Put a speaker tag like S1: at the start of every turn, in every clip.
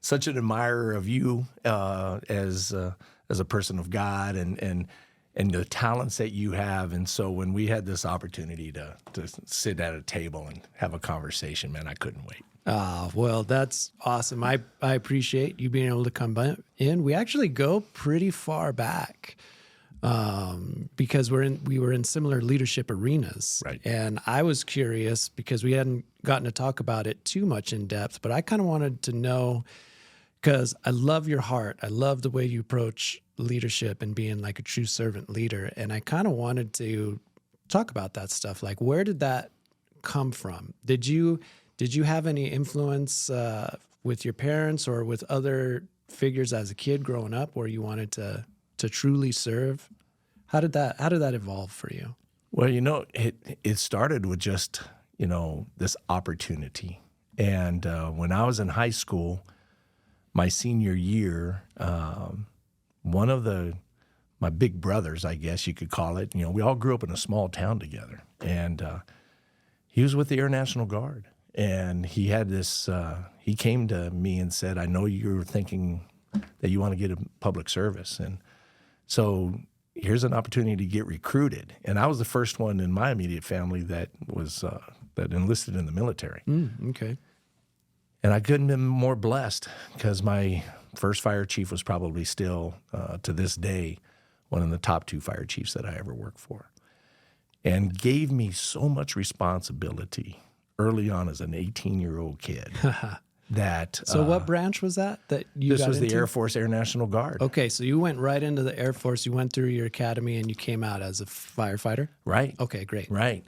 S1: such an admirer of you as a person of God and the talents that you have. And so when we had this opportunity to sit at a table and have a conversation, man, I couldn't wait.
S2: Well, that's awesome. I appreciate you being able to come in. We actually go pretty far back because we were in similar leadership arenas.
S1: Right.
S2: And I was curious because we hadn't gotten to talk about it too much in depth, but I kind of wanted to know, because I love your heart. I love the way you approach leadership and being like a true servant leader. And I kind of wanted to talk about that stuff. Like, where did that come from? Did you have any influence with your parents or with other figures as a kid growing up where you wanted to truly serve? How did that evolve for you?
S1: Well, it started with just, this opportunity. And when I was in high school, my senior year, one of my big brothers, I guess you could call it, we all grew up in a small town together. And he was with the Air National Guard. And he had this, he came to me and said, I know you're thinking that you want to get a public service. And so here's an opportunity to get recruited. And I was the first one in my immediate family that was, that enlisted in the military.
S2: Okay.
S1: And I couldn't have been more blessed because my first fire chief was probably still, to this day, one of the top 2 fire chiefs that I ever worked for, and gave me so much responsibility early on as an 18-year-old kid.
S2: So what branch was that you
S1: this
S2: got
S1: was
S2: into?
S1: The Air Force Air National Guard.
S2: Okay, so you went right into the Air Force. You went through your academy and you came out as a firefighter?
S1: Right.
S2: Okay, great.
S1: Right.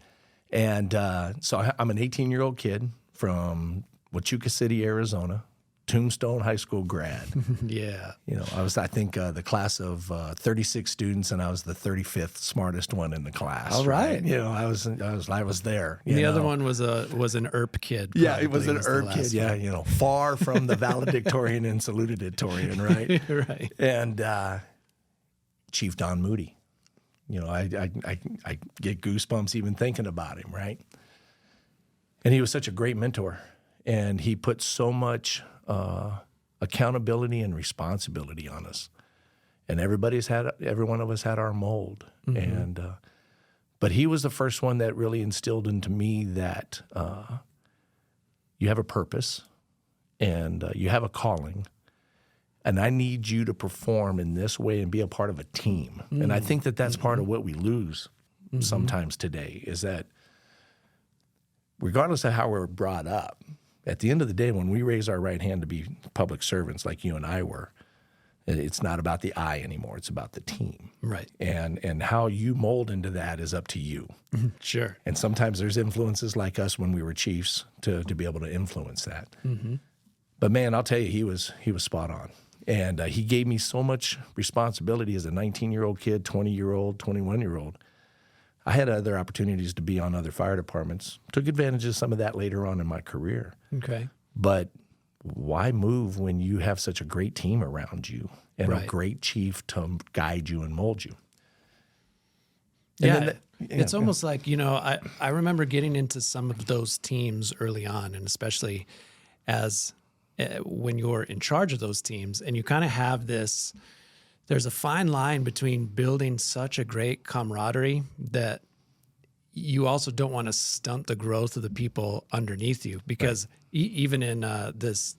S1: And so I'm an 18-year-old kid from Huachuca City, Arizona, Tombstone High School grad.
S2: Yeah.
S1: I was, I think, the class of 36 students, and I was the 35th smartest one in the class.
S2: All right.
S1: I was there.
S2: The other one was an ERP kid.
S1: Yeah, it was an ERP kid. Yeah, far from the valedictorian and salutatorian, right?
S2: Right.
S1: And Chief Don Moody. I get goosebumps even thinking about him, right? And he was such a great mentor, and he put so much accountability and responsibility on us. And every one of us had our mold. Mm-hmm. And but he was the first one that really instilled into me that you have a purpose and you have a calling, and I need you to perform in this way and be a part of a team. Mm-hmm. And I think that that's part of what we lose sometimes today, is that regardless of how we're brought up, at the end of the day, when we raise our right hand to be public servants like you and I were, it's not about the I anymore. It's about the team.
S2: Right.
S1: And how you mold into that is up to you.
S2: Sure.
S1: And sometimes there's influences like us when we were chiefs to be able to influence that. Mm-hmm. But man, I'll tell you, he was spot on. And he gave me so much responsibility as a 19-year-old kid, 20-year-old, 21-year-old. I had other opportunities to be on other fire departments. Took advantage of some of that later on in my career.
S2: Okay.
S1: But why move when you have such a great team around you and a great chief to guide you and mold you?
S2: And it's almost like, I remember getting into some of those teams early on, and especially as when you're in charge of those teams, and you kind of have this, there's a fine line between building such a great camaraderie that you also don't want to stunt the growth of the people underneath you, because even in this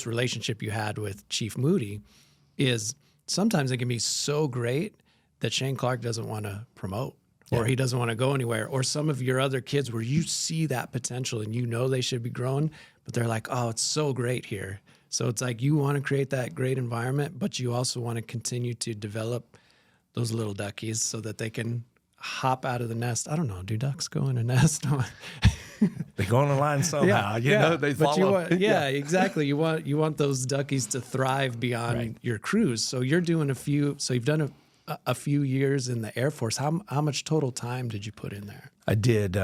S2: relationship you had with Chief Moody, is sometimes it can be so great that Shane Clark doesn't want to promote, or he doesn't want to go anywhere, or some of your other kids where you see that potential and they should be growing, but they're like, oh, it's so great here. So it's like you want to create that great environment, but you also want to continue to develop those little duckies so that they can hop out of the nest. I don't know. Do ducks go in a nest?
S1: They go on a line somehow. They follow.
S2: Exactly. You want those duckies to thrive beyond your crews. So you're doing you've done a few years in the Air Force. How much total time did you put in there?
S1: I did,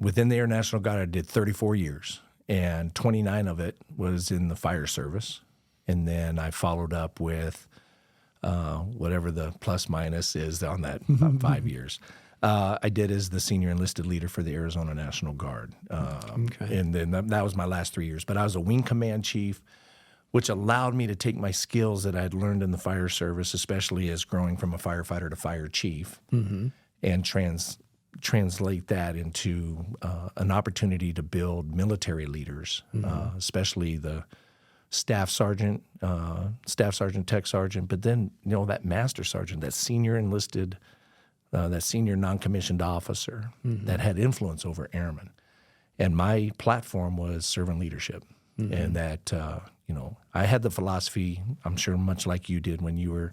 S1: within the Air National Guard, I did 34 years. And 29 of it was in the fire service. And then I followed up with whatever the plus minus is on that 5 years. I did as the senior enlisted leader for the Arizona National Guard.
S2: Okay.
S1: And then that was my last 3 years. But I was a wing command chief, which allowed me to take my skills that I'd learned in the fire service, especially as growing from a firefighter to fire chief, and translate that into an opportunity to build military leaders, especially the staff sergeant, tech sergeant, but then, that master sergeant, that senior enlisted, that senior non-commissioned officer that had influence over airmen. And my platform was servant leadership. And that, I had the philosophy, I'm sure much like you did when you were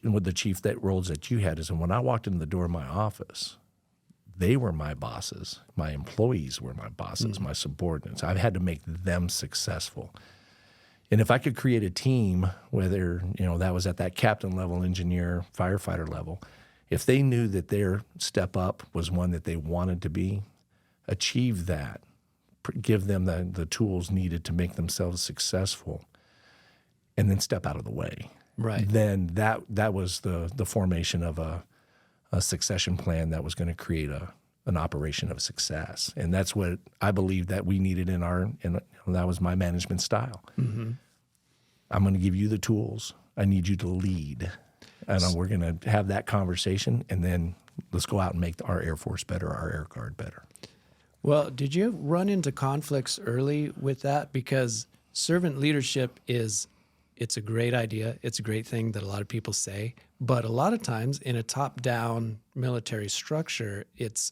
S1: with the chief, that roles that you had, is when I walked into the door of my office, they were my bosses. My employees were my bosses, my subordinates. I had to make them successful. And if I could create a team, whether, that was at that captain level, engineer, firefighter level, if they knew that their step up was one that they wanted to be, achieve that, give them the tools needed to make themselves successful, and then step out of the way.
S2: Right.
S1: Then that was the formation of a succession plan that was going to create an operation of success. And that's what I believe that we needed and that was my management style. I'm going to give you the tools. I need you to lead. And we're going to have that conversation, and then let's go out and make our Air Force better, our Air Guard better.
S2: Well, did you run into conflicts early with that? Because servant leadership it's a great idea. It's a great thing that a lot of people say. But a lot of times in a top-down military structure, it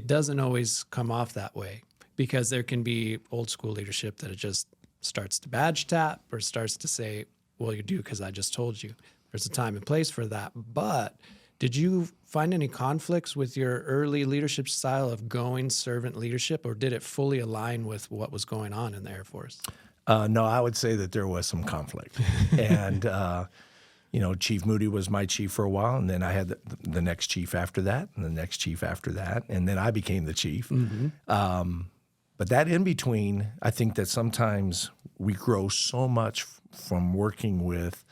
S2: doesn't always come off that way, because there can be old school leadership that it just starts to badge tap or starts to say, well, you do because I just told you. There's a time and place for that. But did you find any conflicts with your early leadership style of going servant leadership, or did it fully align with what was going on in the Air Force?
S1: No, I would say that there was some conflict. And, Chief Moody was my chief for a while, and then I had the next chief after that, and the next chief after that, and then I became the chief. But that in between, I think that sometimes we grow so much from working with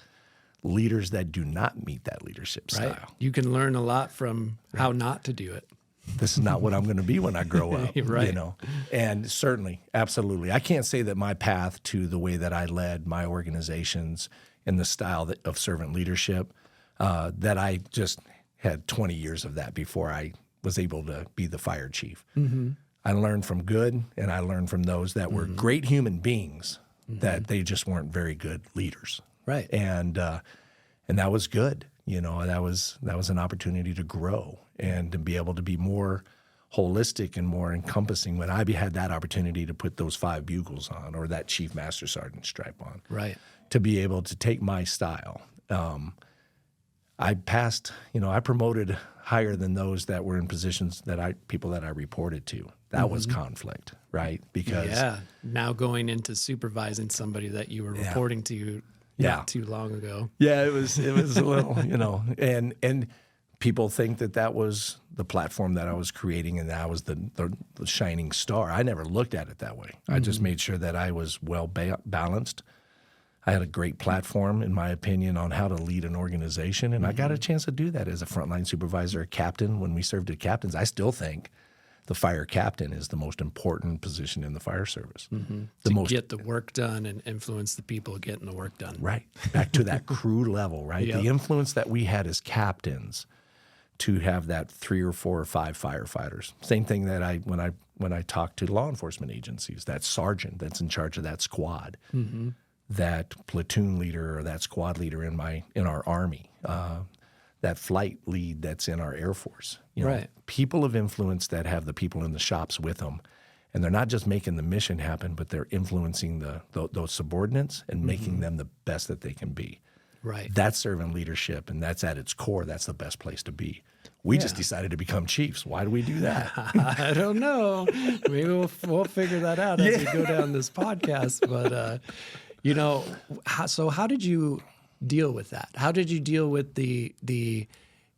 S1: leaders that do not meet that leadership style.
S2: Right. You can learn a lot from how not to do it.
S1: This is not what I'm going to be when I grow up,
S2: Right.
S1: And certainly, absolutely. I can't say that my path to the way that I led my organizations and the style of servant leadership, that I just had 20 years of that before I was able to be the fire chief. I learned from good, and I learned from those that were great human beings, that they just weren't very good leaders.
S2: Right.
S1: And that was good. That was an opportunity to grow and to be able to be more holistic and more encompassing when I had that opportunity to put those 5 bugles on, or that chief master sergeant stripe on.
S2: Right.
S1: To be able to take my style. I passed, I promoted higher than those that were in positions people that I reported to. That was conflict, right? Because
S2: now going into supervising somebody that you were reporting to not too long ago.
S1: Yeah, it was a little, and people think that was the platform that I was creating, and that I was the shining star. I never looked at it that way. I just made sure that I was well balanced. I had a great platform, in my opinion, on how to lead an organization, and I got a chance to do that as a frontline supervisor, a captain. When we served as captains, I still think the fire captain is the most important position in the fire service.
S2: Get the work done and influence the people getting the work done.
S1: Right. Back to that crew level, right?
S2: Yep.
S1: The influence that we had as captains to have that 3 or 4 or 5 firefighters. Same thing that when I talk to law enforcement agencies, that sergeant that's in charge of that squad, that platoon leader or that squad leader in our Army, that flight lead that's in our Air Force.
S2: Right.
S1: People of influence that have the people in the shops with them, and they're not just making the mission happen, but they're influencing those subordinates and making them the best that they can be.
S2: Right.
S1: That's servant leadership, and that's at its core. That's the best place to be. We just decided to become chiefs. Why do we do that?
S2: I don't know. Maybe we'll figure that out as we go down this podcast. But, so how did you deal with that? How did you deal with the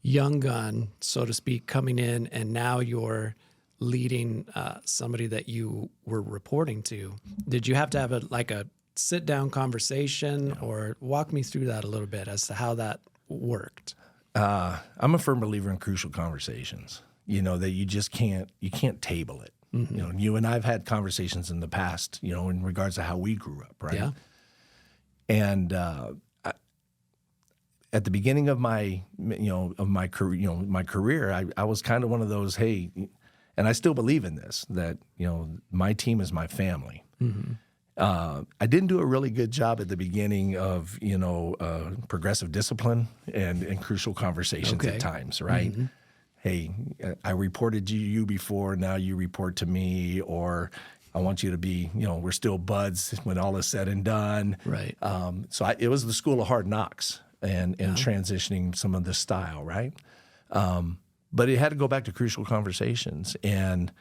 S2: young gun, so to speak, coming in, and now you're leading somebody that you were reporting to? Did you have to have a sit-down conversation, or walk me through that a little bit as to how that worked?
S1: I'm a firm believer in crucial conversations, that you just can't table it. You and I've had conversations in the past, in regards to how we grew up, right?
S2: Yeah.
S1: And at the beginning of my, my career, I was kind of one of those, hey, and I still believe in this, that, my team is my family. I didn't do a really good job at the beginning of, progressive discipline and crucial conversations
S2: Okay.
S1: at times, right? Hey, I reported to you before, now you report to me, or I want you to be, we're still buds when all is said and done.
S2: Right.
S1: So it was the school of hard knocks and transitioning some of the style, right? But it had to go back to crucial conversations, and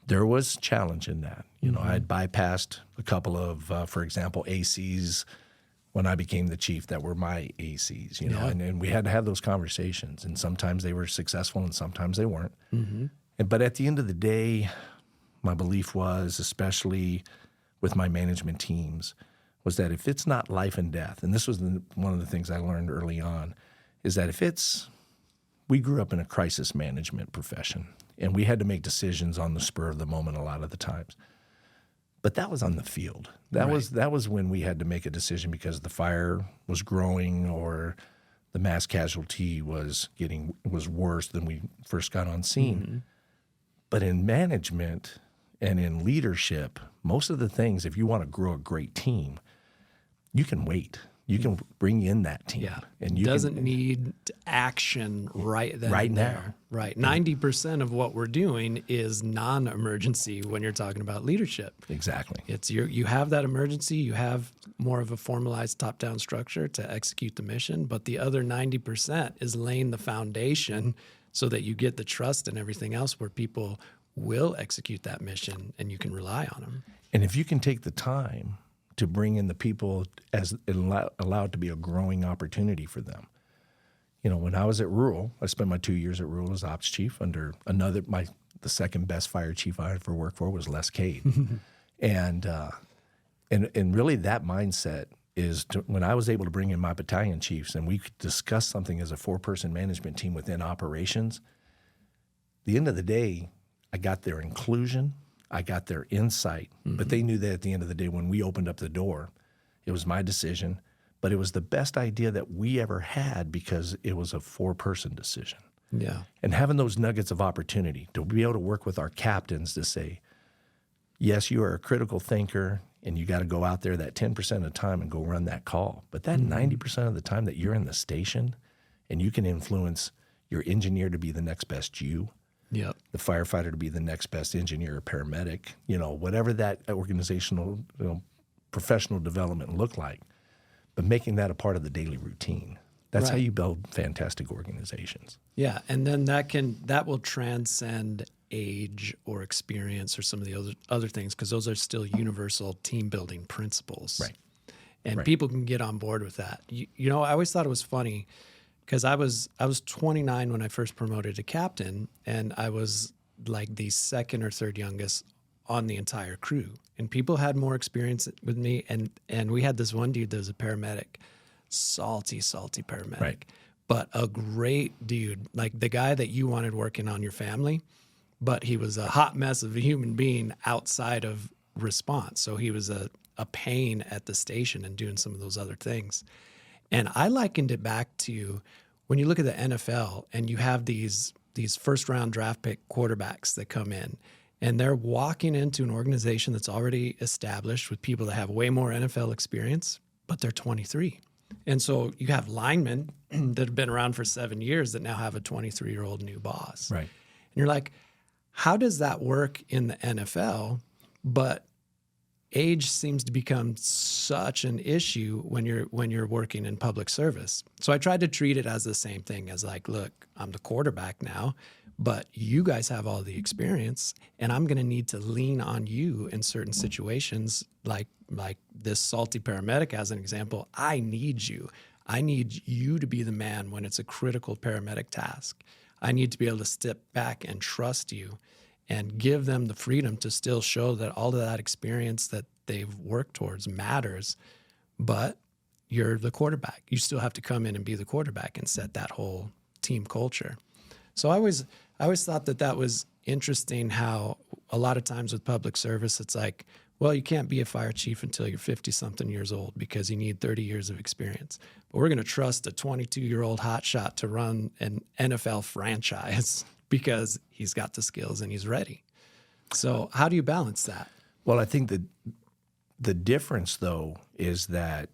S1: there was challenge in that. I had bypassed a couple of, for example, ACs when I became the chief that were my ACs, and we had to have those conversations, and sometimes they were successful and sometimes they weren't. But at the end of the day, my belief was, especially with my management teams, was that if it's not life and death, and this was one of the things I learned early on, is that we grew up in a crisis management profession, and we had to make decisions on the spur of the moment a lot of the times. But that was on the field. That was when we had to make a decision because the fire was growing or the mass casualty was worse than we first got on scene. But in management and in leadership, most of the things, if you want to grow a great team, you can wait. You can bring in that team.
S2: Yeah.
S1: And you
S2: doesn't need action right then
S1: Right
S2: and
S1: now.
S2: there. Right. 90% of what we're doing is non-emergency when you're talking about leadership.
S1: Exactly.
S2: It's you have that emergency, you have more of a formalized top-down structure to execute the mission, but the other 90% is laying the foundation so that you get the trust and everything else where people will execute that mission and you can rely on them.
S1: And if you can take the time to bring in the people as allowed to be a growing opportunity for them. When I was at Rural, I spent my 2 years at Rural as ops chief under the second best fire chief I ever worked for was Les Cade. And really that mindset is when I was able to bring in my battalion chiefs and we could discuss something as a 4-person management team within operations, the end of the day, I got their inclusion, I got their insight, but they knew that at the end of the day when we opened up the door, it was my decision, but it was the best idea that we ever had because it was a 4-person decision.
S2: Yeah.
S1: And having those nuggets of opportunity to be able to work with our captains to say, yes, you are a critical thinker and you got to go out there that 10% of the time and go run that call. But that 90% of the time that you're in the station and you can influence your engineer to be the next best you,
S2: Yep.
S1: the firefighter to be the next best engineer or paramedic, whatever that organizational, professional development look like, but making that a part of the daily routine. That's how you build fantastic organizations.
S2: Yeah, and then that will transcend age or experience or some of the other things because those are still universal team building principles.
S1: Right.
S2: And people can get on board with that. I always thought it was funny because I was 29 when I first promoted to captain, and I was like the second or third youngest on the entire crew. And people had more experience with me, and we had this one dude that was a paramedic, salty paramedic,
S1: Right.
S2: but a great dude, like the guy that you wanted working on your family, but he was a hot mess of a human being outside of response. So he was a pain at the station and doing some of those other things. And I likened it back to when you look at the NFL and you have these first-round draft pick quarterbacks that come in, and they're walking into an organization that's already established with people that have way more NFL experience, but they're 23. And so you have linemen that have been around for 7 years that now have a 23-year-old new boss.
S1: Right.
S2: And you're like, how does that work in the NFL? But age seems to become such an issue when you're working in public service. So I tried to treat it as the same thing as like, look, I'm the quarterback now, but you guys have all the experience, and I'm going to need to lean on you in certain situations, like this salty paramedic as an example. I need you. I need you to be the man when it's a critical paramedic task. I need to be able to step back and trust you and give them the freedom to still show that all of that experience that they've worked towards matters, but you're the quarterback. You still have to come in and be the quarterback and set that whole team culture. So I always thought that was interesting how a lot of times with public service, it's like, well, you can't be a fire chief until you're 50-something years old because you need 30 years of experience. But we're going to trust a 22-year-old hotshot to run an NFL franchise because he's got the skills and he's ready. So how do you balance that?
S1: Well, I think that the difference, though, is that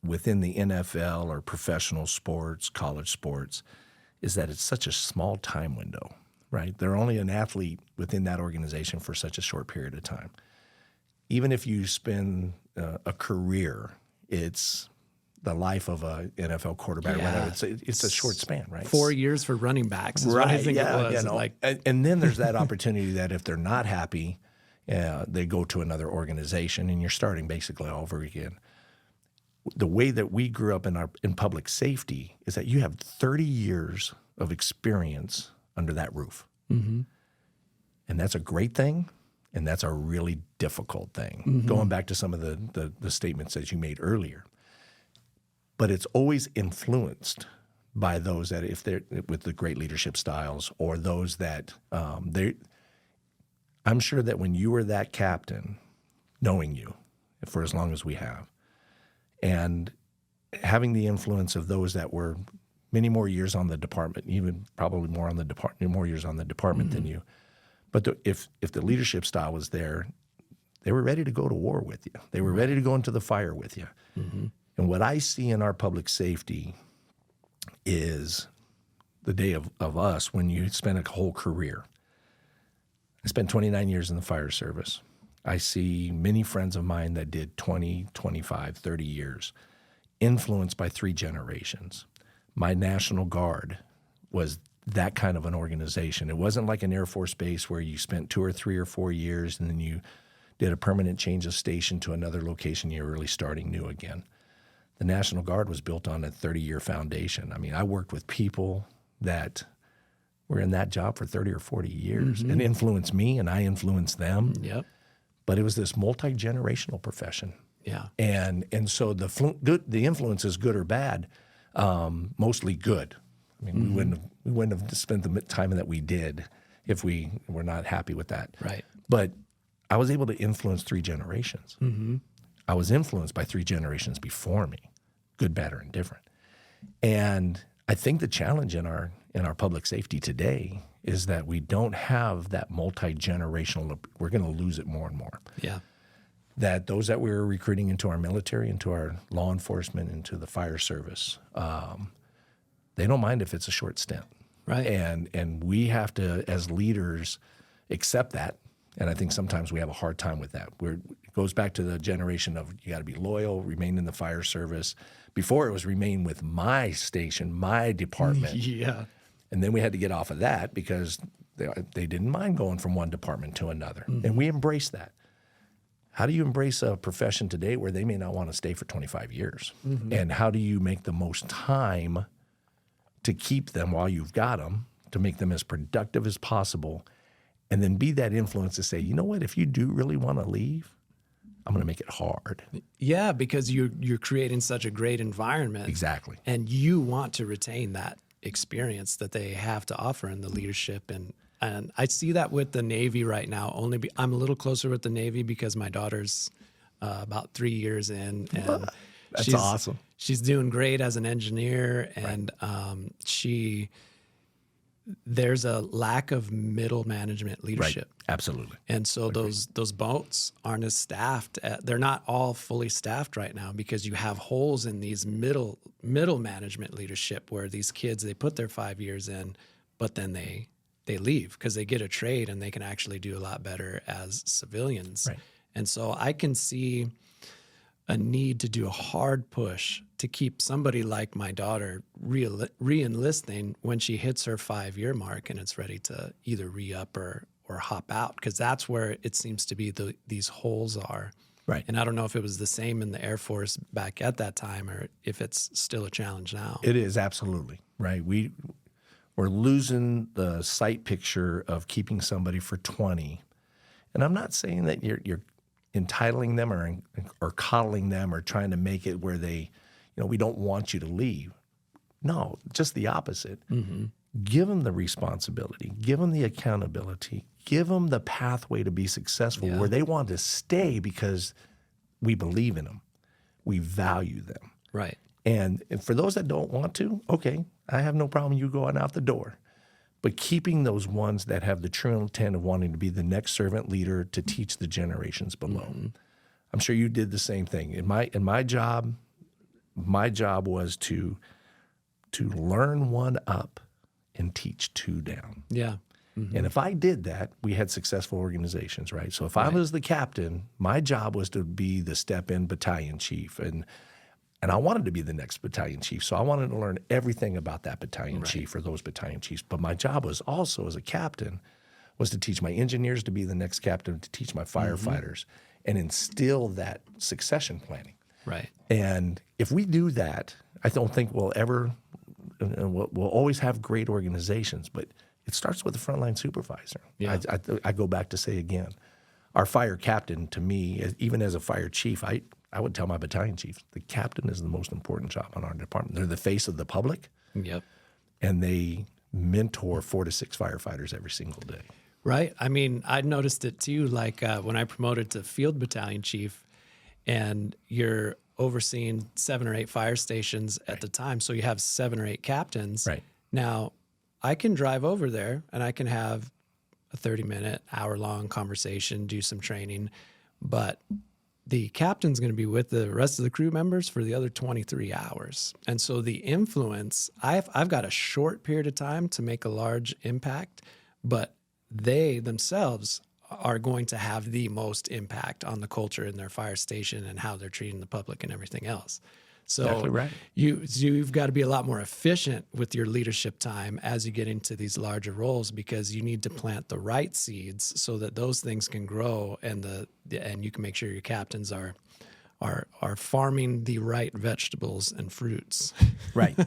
S1: within the NFL or professional sports, college sports, is that it's such a small time window, right? They're only an athlete within that organization for such a short period of time. Even if you spend a career, it's the life of a NFL quarterback.
S2: Yeah.
S1: Or whatever. It's a short span, right?
S2: 4 years for running backs is
S1: right.
S2: what I think
S1: yeah,
S2: it was.
S1: You know,
S2: Like,
S1: and then there's that opportunity that if they're not happy, they go to another organization, and you're starting basically all over again. The way that we grew up in public safety is that you have 30 years of experience under that roof. Mm-hmm. And that's a great thing, and that's a really difficult thing, mm-hmm. going back to some of the statements that you made earlier. But it's always influenced by those that, if they're with the great leadership styles, or those that I'm sure that when you were that captain, knowing you for as long as we have, and having the influence of those that were many more years on the department, even probably more years on the department mm-hmm. than you. But if the leadership style was there, they were ready to go to war with you. They were ready to go into the fire with you. Mm-hmm. And what I see in our public safety is the day of us when you spend a whole career. I spent 29 years in the fire service. I see many friends of mine that did 20, 25, 30 years, influenced by 3 generations. My National Guard was that kind of an organization. It wasn't like an Air Force base where you spent 2 or 3 or 4 years and then you did a permanent change of station to another location. You're really starting new again. The National Guard was built on a 30-year foundation. I mean, I worked with people that were in that job for 30 or 40 years mm-hmm. and influenced me, and I influenced them.
S2: Yep.
S1: But it was this multi-generational profession.
S2: Yeah.
S1: And so the influence is good or bad, mostly good. I mean, mm-hmm. we wouldn't have spent the time that we did if we were not happy with that.
S2: Right.
S1: But I was able to influence 3 generations.
S2: Mm-hmm.
S1: I was influenced by 3 generations before me, good, bad, or indifferent. And I think the challenge in our public safety today is that we don't have that multi-generational. We're going to lose it more and more.
S2: Yeah.
S1: That those that we're recruiting into our military, into our law enforcement, into the fire service, they don't mind if it's a short stint.
S2: Right.
S1: And we have to, as leaders, accept that. And I think sometimes we have a hard time with that. It goes back to the generation of you got to be loyal, remain in the fire service. Before it was remain with my station, my department.
S2: Yeah.
S1: And then we had to get off of that because they didn't mind going from one department to another. Mm-hmm. And we embraced that. How do you embrace a profession today where they may not want to stay for 25 years? Mm-hmm. And how do you make the most time to keep them while you've got them, to make them as productive as possible, and then be that influence to say, you know what, if you do really want to leave, I'm going to make it hard.
S2: Yeah, because you're creating such a great environment.
S1: Exactly.
S2: And you want to retain that experience that they have to offer in the leadership. And I see that with the Navy right now. I'm a little closer with the Navy because my daughter's about 3 years in. And
S1: that's awesome.
S2: She's doing great as an engineer. And there's a lack of middle management leadership.
S1: Right. Absolutely.
S2: And so those boats aren't as staffed. They're not all fully staffed right now because you have holes in these middle management leadership where these kids, they put their 5 years in, but then they leave because they get a trade and they can actually do a lot better as civilians.
S1: Right.
S2: And so I can see a need to do a hard push to keep somebody like my daughter re-enlisting when she hits her 5-year mark and it's ready to either re-up or hop out, because that's where it seems to be these holes are.
S1: Right.
S2: And I don't know if it was the same in the Air Force back at that time or if it's still a challenge now.
S1: It is, absolutely. Right. We're losing the sight picture of keeping somebody for 20. And I'm not saying that you're entitling them or coddling them or trying to make it where they, we don't want you to leave. No, just the opposite. Give them the responsibility, give them the accountability, give them the pathway to be successful where they want to stay because we believe in them. We value them.
S2: Right.
S1: And for those that don't want to, okay, I have no problem you going out the door. But keeping those ones that have the true intent of wanting to be the next servant leader to teach the generations below. I'm sure you did the same thing. In my job was to learn one up and teach two down.
S2: Yeah.
S1: And if I did that, we had successful organizations, right? So if I was the captain, my job was to be the step-in battalion chief. And I wanted to be the next battalion chief. So I wanted to learn everything about that battalion chief or those battalion chiefs. But my job was also, as a captain, was to teach my engineers to be the next captain, to teach my firefighters, and instill that succession planning.
S2: Right.
S1: And if we do that, I don't think we'll always have great organizations, but it starts with the frontline supervisor.
S2: Yeah.
S1: I go back to say again, our fire captain, to me, even as a fire chief, I would tell my battalion chief, the captain is the most important job in our department. They're the face of the public,
S2: Yep.
S1: and they mentor 4 to 6 firefighters every single day.
S2: Right. I mean, I noticed it too, like when I promoted to field battalion chief, and you're overseeing 7 or 8 fire stations at the time. So you have 7 or 8 captains.
S1: Right.
S2: Now, I can drive over there and I can have a 30-minute, hour-long conversation, do some training, but the captain's going to be with the rest of the crew members for the other 23 hours. And so the influence, I've got a short period of time to make a large impact, but they themselves are going to have the most impact on the culture in their fire station and how they're treating the public and everything else. So
S1: Exactly right.
S2: you've got to be a lot more efficient with your leadership time as you get into these larger roles, because you need to plant the right seeds so that those things can grow, and you can make sure your captains are farming the right vegetables and fruits.
S1: Right.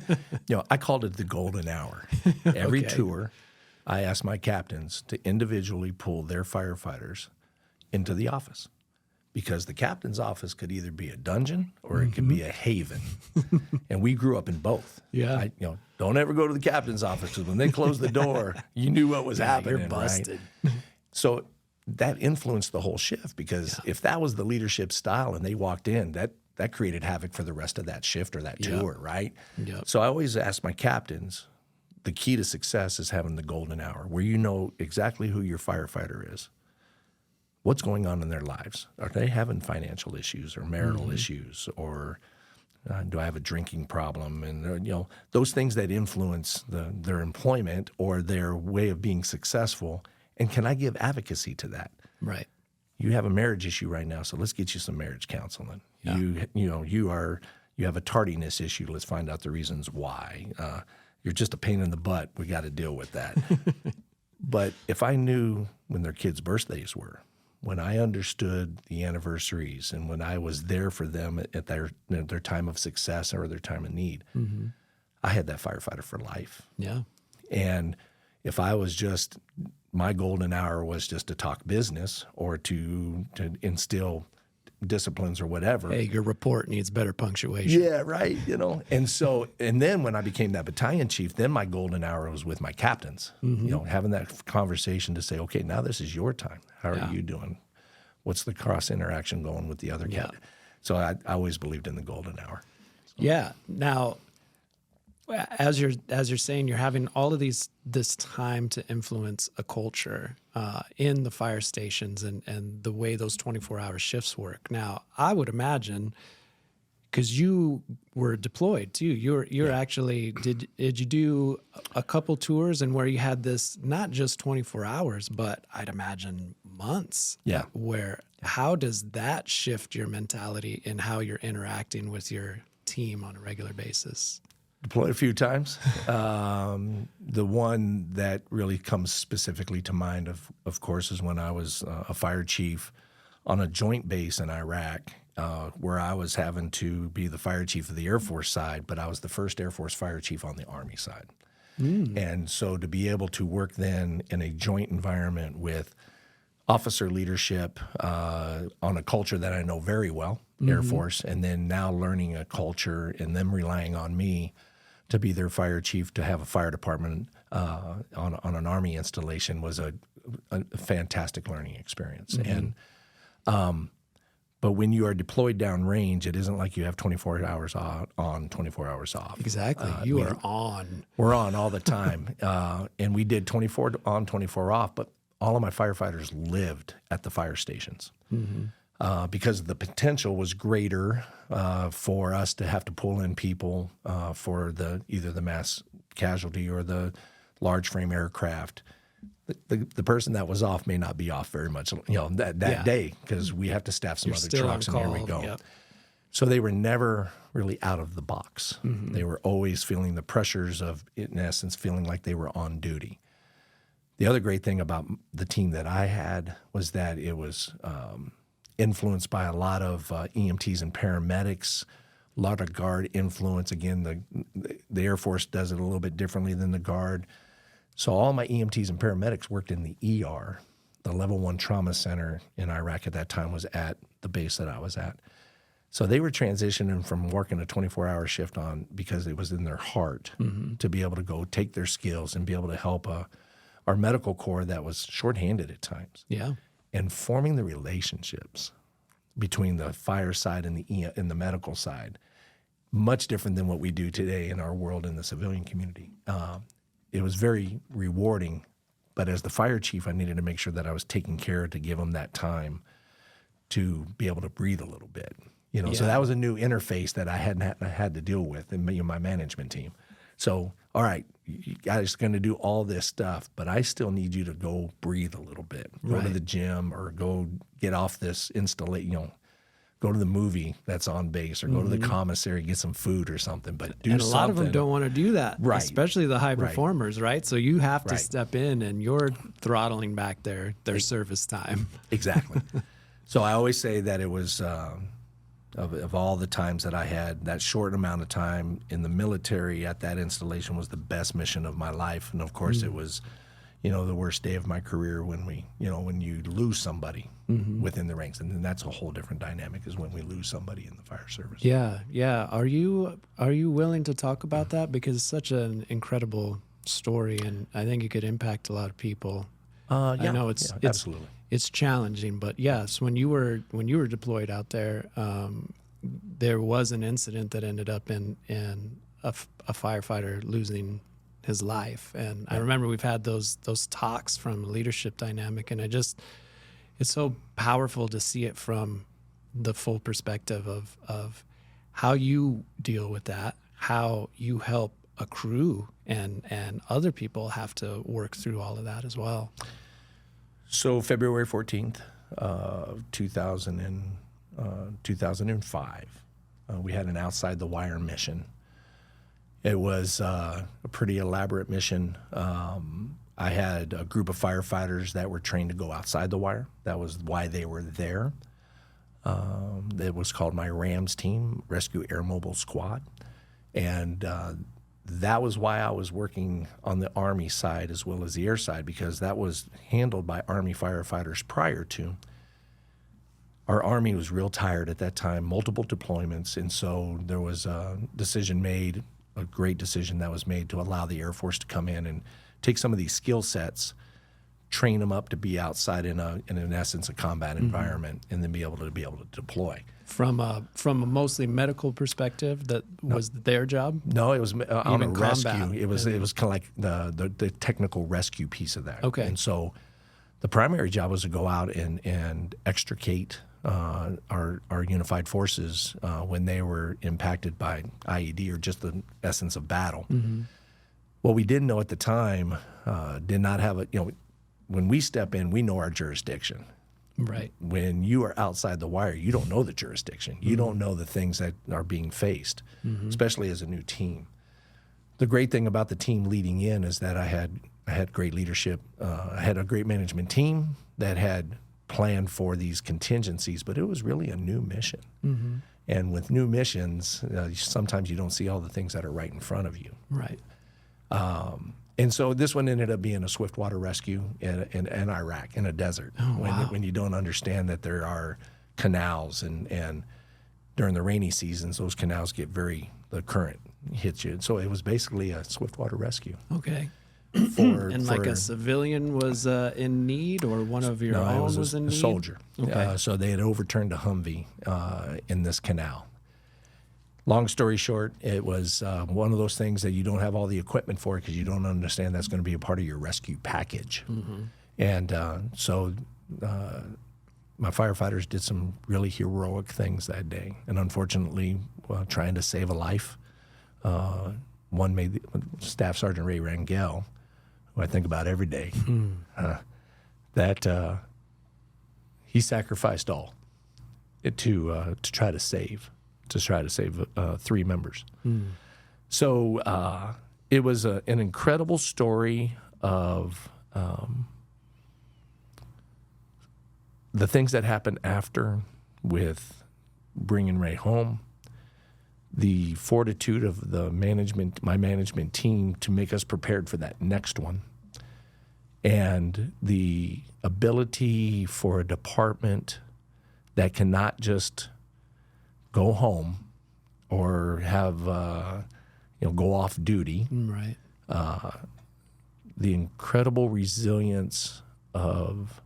S1: I called it the golden hour. Every tour, I asked my captains to individually pull their firefighters into the office, because the captain's office could either be a dungeon or it could be a haven. And we grew up in both.
S2: Yeah.
S1: Don't ever go to the captain's office, because when they closed the door, you knew what was happening.
S2: You're busted.
S1: Right? So that influenced the whole shift, because if that was the leadership style and they walked in, that created havoc for the rest of that shift or that tour, right?
S2: Yep.
S1: So I always ask my captains, the key to success is having the golden hour, where you know exactly who your firefighter is, what's going on in their lives. Are they having financial issues or marital issues, or do I have a drinking problem? And those things that influence their employment or their way of being successful. And can I give advocacy to that?
S2: Right.
S1: You have a marriage issue right now, so let's get you some marriage counseling.
S2: Yeah.
S1: You have a tardiness issue. Let's find out the reasons why. You're just a pain in the butt. We got to deal with that. But if I knew when their kids' birthdays were, when I understood the anniversaries, and when I was there for them at their time of success or their time of need, I had that firefighter for life.
S2: Yeah.
S1: And if I was just, my golden hour was just to talk business or to instill disciplines or whatever.
S2: Hey, your report needs better punctuation.
S1: Yeah, right. And then when I became that battalion chief, then my golden hour was with my captains, having that conversation to say, okay, now this is your time. How are you doing? What's the cross interaction going with the other captain? So I always believed in the golden hour.
S2: Yeah. Now, as you're saying, you're having all of this time to influence a culture in the fire stations and the way those 24-hour shifts work. Now, I would imagine, because you were deployed too, you're actually did you do a couple tours and where you had this not just 24 hours, but I'd imagine months.
S1: Yeah.
S2: How does that shift your mentality in how you're interacting with your team on a regular basis?
S1: Deployed a few times. The one that really comes specifically to mind, of course, is when I was a fire chief on a joint base in Iraq, where I was having to be the fire chief of the Air Force side, but I was the first Air Force fire chief on the Army side. And so to be able to work then in a joint environment with officer leadership on a culture that I know very well, Air Force, and then now learning a culture and them relying on me to be their fire chief, to have a fire department on an Army installation was a fantastic learning experience. And but when you are deployed downrange, it isn't like you have 24 hours on, 24 hours off.
S2: Exactly. You are on.
S1: We're on all the time. And we did 24 on, 24 off, but all of my firefighters lived at the fire stations because the potential was greater for us to have to pull in people for either the mass casualty or the large frame aircraft. The person that was off may not be off very much, that day, because we have to staff some other trucks, and here we go.
S2: Yep.
S1: So they were never really out of the box. They were always feeling the pressures of, in essence, feeling like they were on duty. The other great thing about the team that I had was that it was influenced by a lot of EMTs and paramedics, a lot of Guard influence. Again, the Air Force does it a little bit differently than the Guard. So all my EMTs and paramedics worked in the ER. The Level 1 Trauma Center in Iraq at that time was at the base that I was at. So they were transitioning from working a 24-hour shift on, because it was in their heart, to be able to go take their skills and be able to help our medical corps that was shorthanded at times.
S2: Yeah.
S1: And forming the relationships between the fire side and the medical side, much different than what we do today in our world in the civilian community. It was very rewarding, but as the fire chief, I needed to make sure that I was taking care to give them that time to be able to breathe a little bit. So that was a new interface that I hadn't had to deal with in my management team. So, all right, you guys are going to do all this stuff, but I still need you to go breathe a little bit. Go to the gym, or go get off this installation, go to the movie that's on base, or go to the commissary, get some food or something, but do something.
S2: And a lot of them don't want to do that,
S1: right?
S2: Especially the high performers, right? So you have to step in, and you're throttling back their service time.
S1: Exactly. So I always say that it was, of all the times that I had, that short amount of time in the military at that installation was the best mission of my life. And of course it was, the worst day of my career when when you lose somebody within the ranks. And then that's a whole different dynamic, is when we lose somebody in the fire service.
S2: Yeah, yeah. Are you willing to talk about that? Because it's such an incredible story, and I think it could impact a lot of people. I know it's
S1: absolutely.
S2: It's challenging, but yes, when you were deployed out there, there was an incident that ended up in a firefighter losing his life, and I remember we've had those talks from leadership dynamic, and it's so powerful to see it from the full perspective of how you deal with that, how you help a crew and other people have to work through all of that as well.
S1: So February 14th, 2005, we had an outside the wire mission. It was a pretty elaborate mission. I had a group of firefighters that were trained to go outside the wire. That was why they were there. It was called my RAMS team, Rescue Air Mobile Squad. And that was why I was working on the Army side as well as the air side, because that was handled by Army firefighters prior to. Our Army was real tired at that time, multiple deployments, and so there was a decision made, a great decision that was made, to allow the Air Force to come in and take some of these skill sets, train them up to be outside in essence, a combat environment, and then be able to deploy.
S2: From a mostly medical perspective, that was their job?
S1: No, it was on a rescue.
S2: Combat.
S1: It was kind of like the technical rescue piece of that.
S2: Okay.
S1: And so the primary job was to go out and extricate our unified forces when they were impacted by IED or just the essence of battle. What we didn't know at the time, did not have when we step in, we know our jurisdiction.
S2: Right.
S1: When you are outside the wire, you don't know the jurisdiction. You don't know the things that are being faced, especially as a new team. The great thing about the team leading in is that I had great leadership. I had a great management team that had planned for these contingencies, but it was really a new mission. And with new missions, sometimes you don't see all the things that are right in front of you.
S2: Right.
S1: And so this one ended up being a swiftwater rescue in Iraq, in a desert.
S2: Oh, wow.
S1: When you don't understand that there are canals and during the rainy seasons, those canals get the current hits you. So it was basically a swiftwater rescue.
S2: Okay.
S1: And
S2: like a civilian was in need, or one of your
S1: no,
S2: own
S1: it was
S2: was in
S1: a
S2: need?
S1: soldier.
S2: Okay.
S1: So they had overturned a Humvee in this canal. Long story short, it was one of those things that you don't have all the equipment for because you don't understand that's going to be a part of your rescue package. And so my firefighters did some really heroic things that day. And unfortunately, trying to save a life, one made Staff Sergeant Ray Rangel, who I think about every day, that he sacrificed all to try to save 3 members. So it was an incredible story of the things that happened after with bringing Ray home, the fortitude of my management team to make us prepared for that next one, and the ability for a department that cannot just go home or have go off duty.
S2: Right.
S1: The incredible resilience of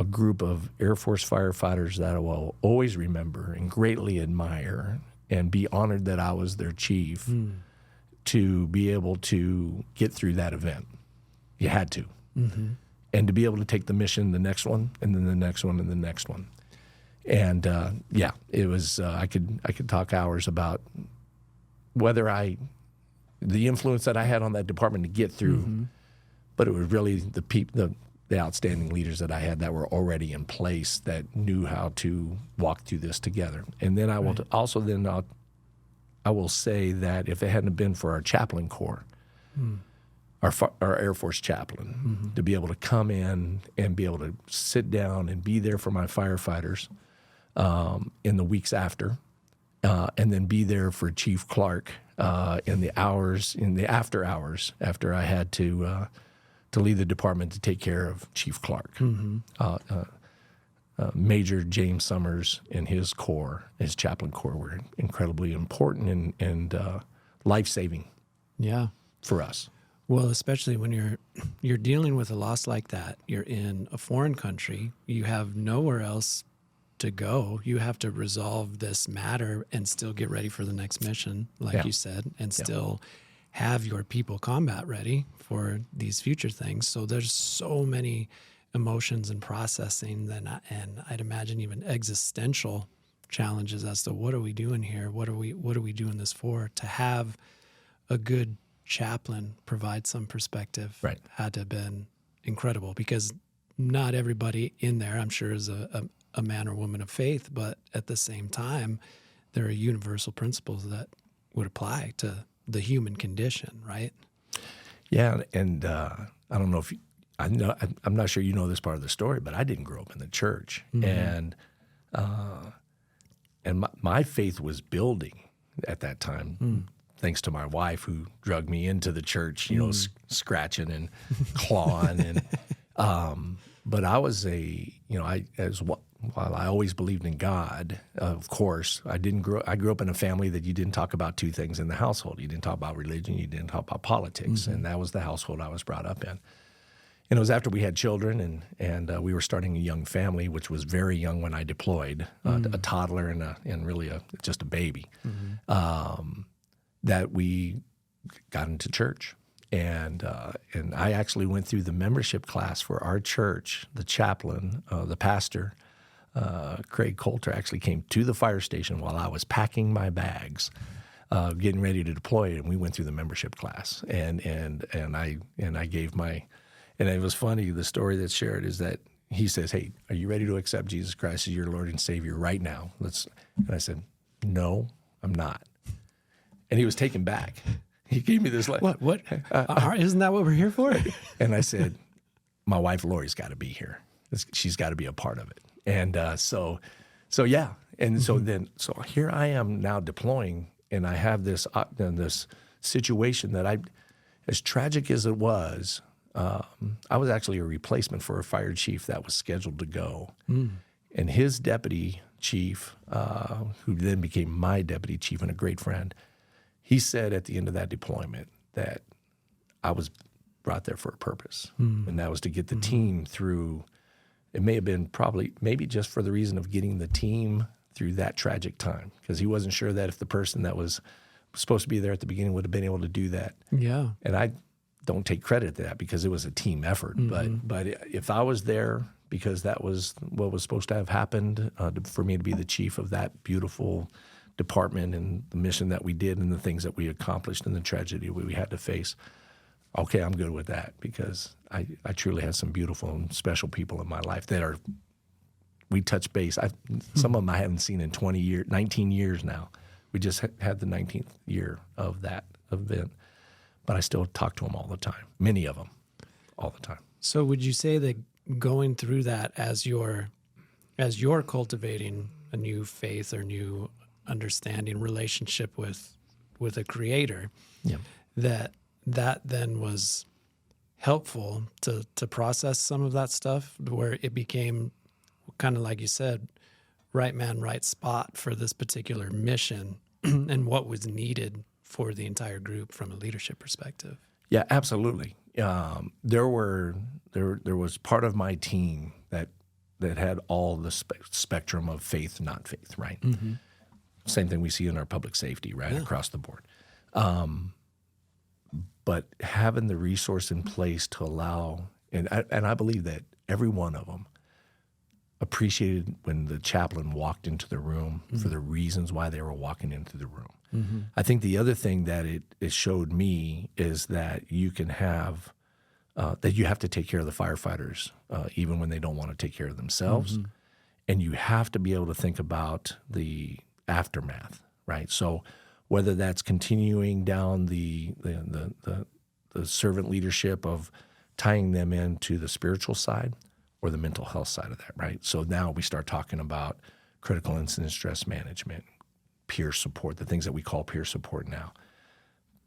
S1: a group of Air Force firefighters that I will always remember and greatly admire, and be honored that I was their chief to be able to get through that event. You had to. And to be able to take the mission, the next one, and then the next one, and the next one. And it was. I could talk hours about the influence that I had on that department to get through, but it was really the outstanding leaders that I had that were already in place that knew how to walk through this together. And then I will I will say that if it hadn't been for our chaplain corps, our Air Force chaplain, to be able to come in and be able to sit down and be there for my firefighters in the weeks after, and then be there for Chief Clark in the after hours after I had to leave the department to take care of Chief Clark. Major James Summers and his chaplain corps were incredibly important and life-saving for us.
S2: Well, especially when you're dealing with a loss like that, you're in a foreign country, you have nowhere else to go. You have to resolve this matter and still get ready for the next mission, like you said, and still have your people combat ready for these future things. So there's so many emotions and processing, and I'd imagine even existential challenges as to what are we doing here? What are we doing this for? To have a good chaplain provide some perspective had to have been incredible, because not everybody in there, I'm sure, is a man or woman of faith, but at the same time, there are universal principles that would apply to the human condition, right? Yeah,
S1: and I don't know if I'm not sure you know this part of the story, but I didn't grow up in the church, and my faith was building at that time, thanks to my wife who drugged me into the church, scratching and clawing, and but I was while I always believed in God, of course, I grew up in a family that you didn't talk about two things in the household. You didn't talk about religion, you didn't talk about politics, and that was the household I was brought up in. And it was after we had children and we were starting a young family, which was very young when I deployed, a toddler and really just a baby, that we got into church. And I actually went through the membership class for our church. The chaplain, the pastor, Craig Coulter, actually came to the fire station while I was packing my bags, getting ready to deploy, and we went through the membership class. And I gave my, and it was funny. The story that's shared is that he says, "Hey, are you ready to accept Jesus Christ as your Lord and Savior right now?" And I said, "No, I'm not." And he was taken back. He gave me this like,
S2: What? Isn't that what we're here for?
S1: And I said, "My wife Lori's got to be here. She's got to be a part of it." And so yeah. And so here I am now deploying, and I have this situation that as tragic as it was, I was actually a replacement for a fire chief that was scheduled to go, and his deputy chief, who then became my deputy chief and a great friend, he said at the end of that deployment that I was brought there for a purpose, and that was to get the team through. It may have been maybe just for the reason of getting the team through that tragic time, because he wasn't sure that if the person that was supposed to be there at the beginning would have been able to do that.
S2: Yeah.
S1: And I don't take credit to that because it was a team effort. But if I was there because that was what was supposed to have happened, for me to be the chief of that beautiful department and the mission that we did and the things that we accomplished and the tragedy we had to face, okay, I'm good with that, because I truly had some beautiful and special people in my life that we touch base. Some of them I haven't seen in 19 years now. We just had the 19th year of that event, but I still talk to them all the time, many of them, all the time.
S2: So would you say that going through that as you're cultivating a new faith or new understanding relationship with a creator, that then was helpful to process some of that stuff, where it became kind of like you said, right man, right spot for this particular mission and what was needed for the entire group from a leadership perspective?
S1: Yeah, absolutely. There was part of my team that had all the spectrum of faith, not faith, right? Mm-hmm. Same thing we see in our public safety, right, across the board. But having the resource in place to allow, and I believe that every one of them appreciated when the chaplain walked into the room for the reasons why they were walking into the room. Mm-hmm. I think the other thing that it showed me is that you can have, that you have to take care of the firefighters even when they don't want to take care of themselves. Mm-hmm. And you have to be able to think about the aftermath, right? So whether that's continuing down the servant leadership of tying them into the spiritual side or the mental health side of that, right? So now we start talking about critical incident stress management, peer support, the things that we call peer support now.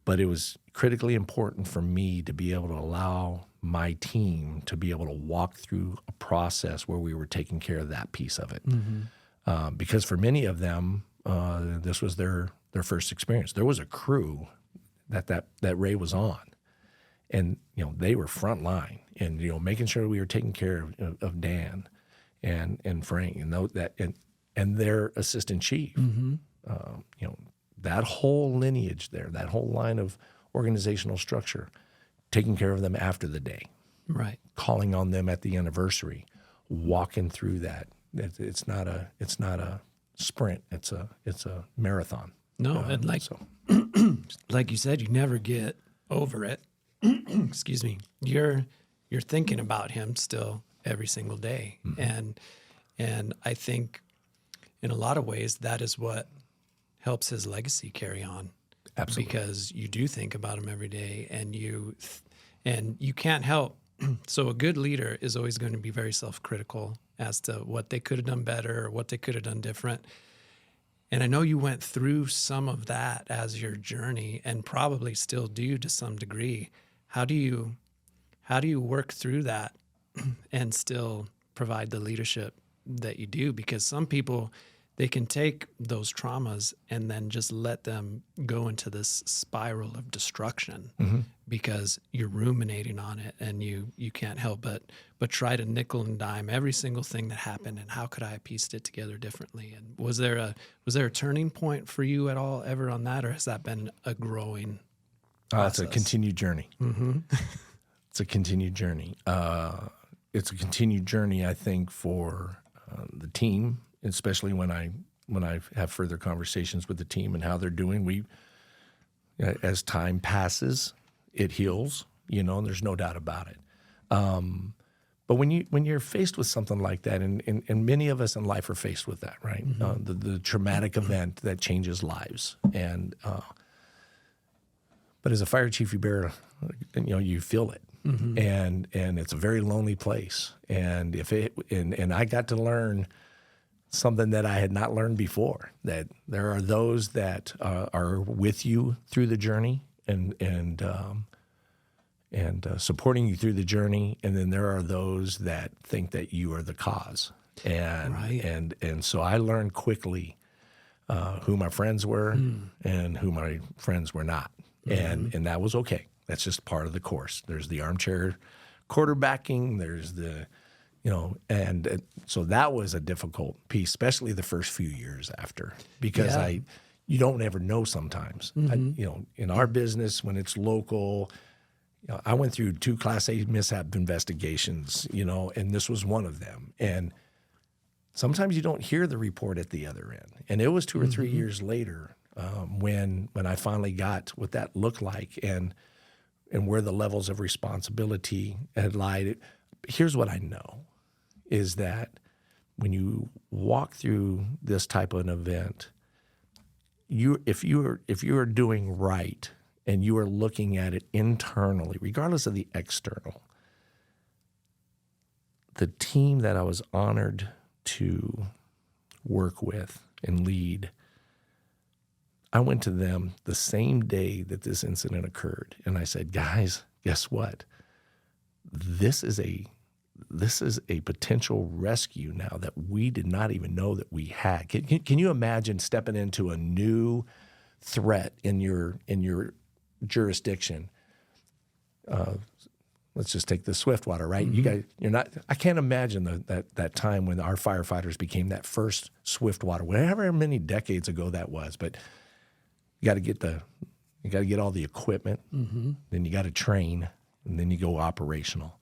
S1: But it was critically important for me to be able to allow my team to be able to walk through a process where we were taking care of that piece of it. Mm-hmm. Because for many of them, this was their first experience. There was a crew that Ray was on, and they were front line, and making sure we were taking care of Dan and Frank and their assistant chief. Mm-hmm. That whole lineage there, that whole line of organizational structure, taking care of them after the day,
S2: right?
S1: Calling on them at the anniversary, walking through that. It's not a sprint. It's a marathon.
S2: No, and like you said, you never get over it. Excuse me. You're thinking about him still every single day, mm-hmm. and I think in a lot of ways that is what helps his legacy carry on.
S1: Absolutely.
S2: Because you do think about him every day, and you can't help. So a good leader is always going to be very self-critical as to what they could have done better or what they could have done different. And I know you went through some of that as your journey, and probably still do to some degree. How do you work through that and still provide the leadership that you do? Because some people, they can take those traumas and then just let them go into this spiral of destruction, mm-hmm. because you're ruminating on it, and you can't help but try to nickel and dime every single thing that happened, and how could I have pieced it together differently? And was there a turning point for you at all ever on that, or has that been a growing process?
S1: It's a continued journey. Mm-hmm. It's a continued journey. It's a continued journey, I think, for the team, especially when I have further conversations with the team and how they're doing. As time passes, it heals, and there's no doubt about it. But when you're faced with something like that, and many of us in life are faced with that, right? Mm-hmm. The traumatic event that changes lives, and but as a fire chief, you feel it. Mm-hmm. And it's a very lonely place. And and I got to learn something that I had not learned before, that there are those that are with you through the journey and supporting you through the journey, and then there are those that think that you are the cause, And
S2: Right.
S1: and so I learned quickly who my friends were and who my friends were not. And that was okay. That's just part of the course. There's the armchair quarterbacking, there's the and so that was a difficult piece, especially the first few years after, because
S2: Yeah.
S1: you don't ever know sometimes. In our business, when it's local, I went through 2 Class A mishap investigations, and this was one of them. And sometimes you don't hear the report at the other end. And it was 2 or 3 years later when I finally got what that looked like and where the levels of responsibility had lied. Here's what I know is that when you walk through this type of an event, if you are doing right and you are looking at it internally, regardless of the external, the team that I was honored to work with and lead, I went to them the same day that this incident occurred, and I said, guys, guess what? This is a potential rescue now that we did not even know that we had. Can you imagine stepping into a new threat in your jurisdiction? Let's just take the Swiftwater, right? You guys, I can't imagine that time when our firefighters became that first Swiftwater, whatever many decades ago that was. But you got to get all the equipment, then you got to train, and then you go operational.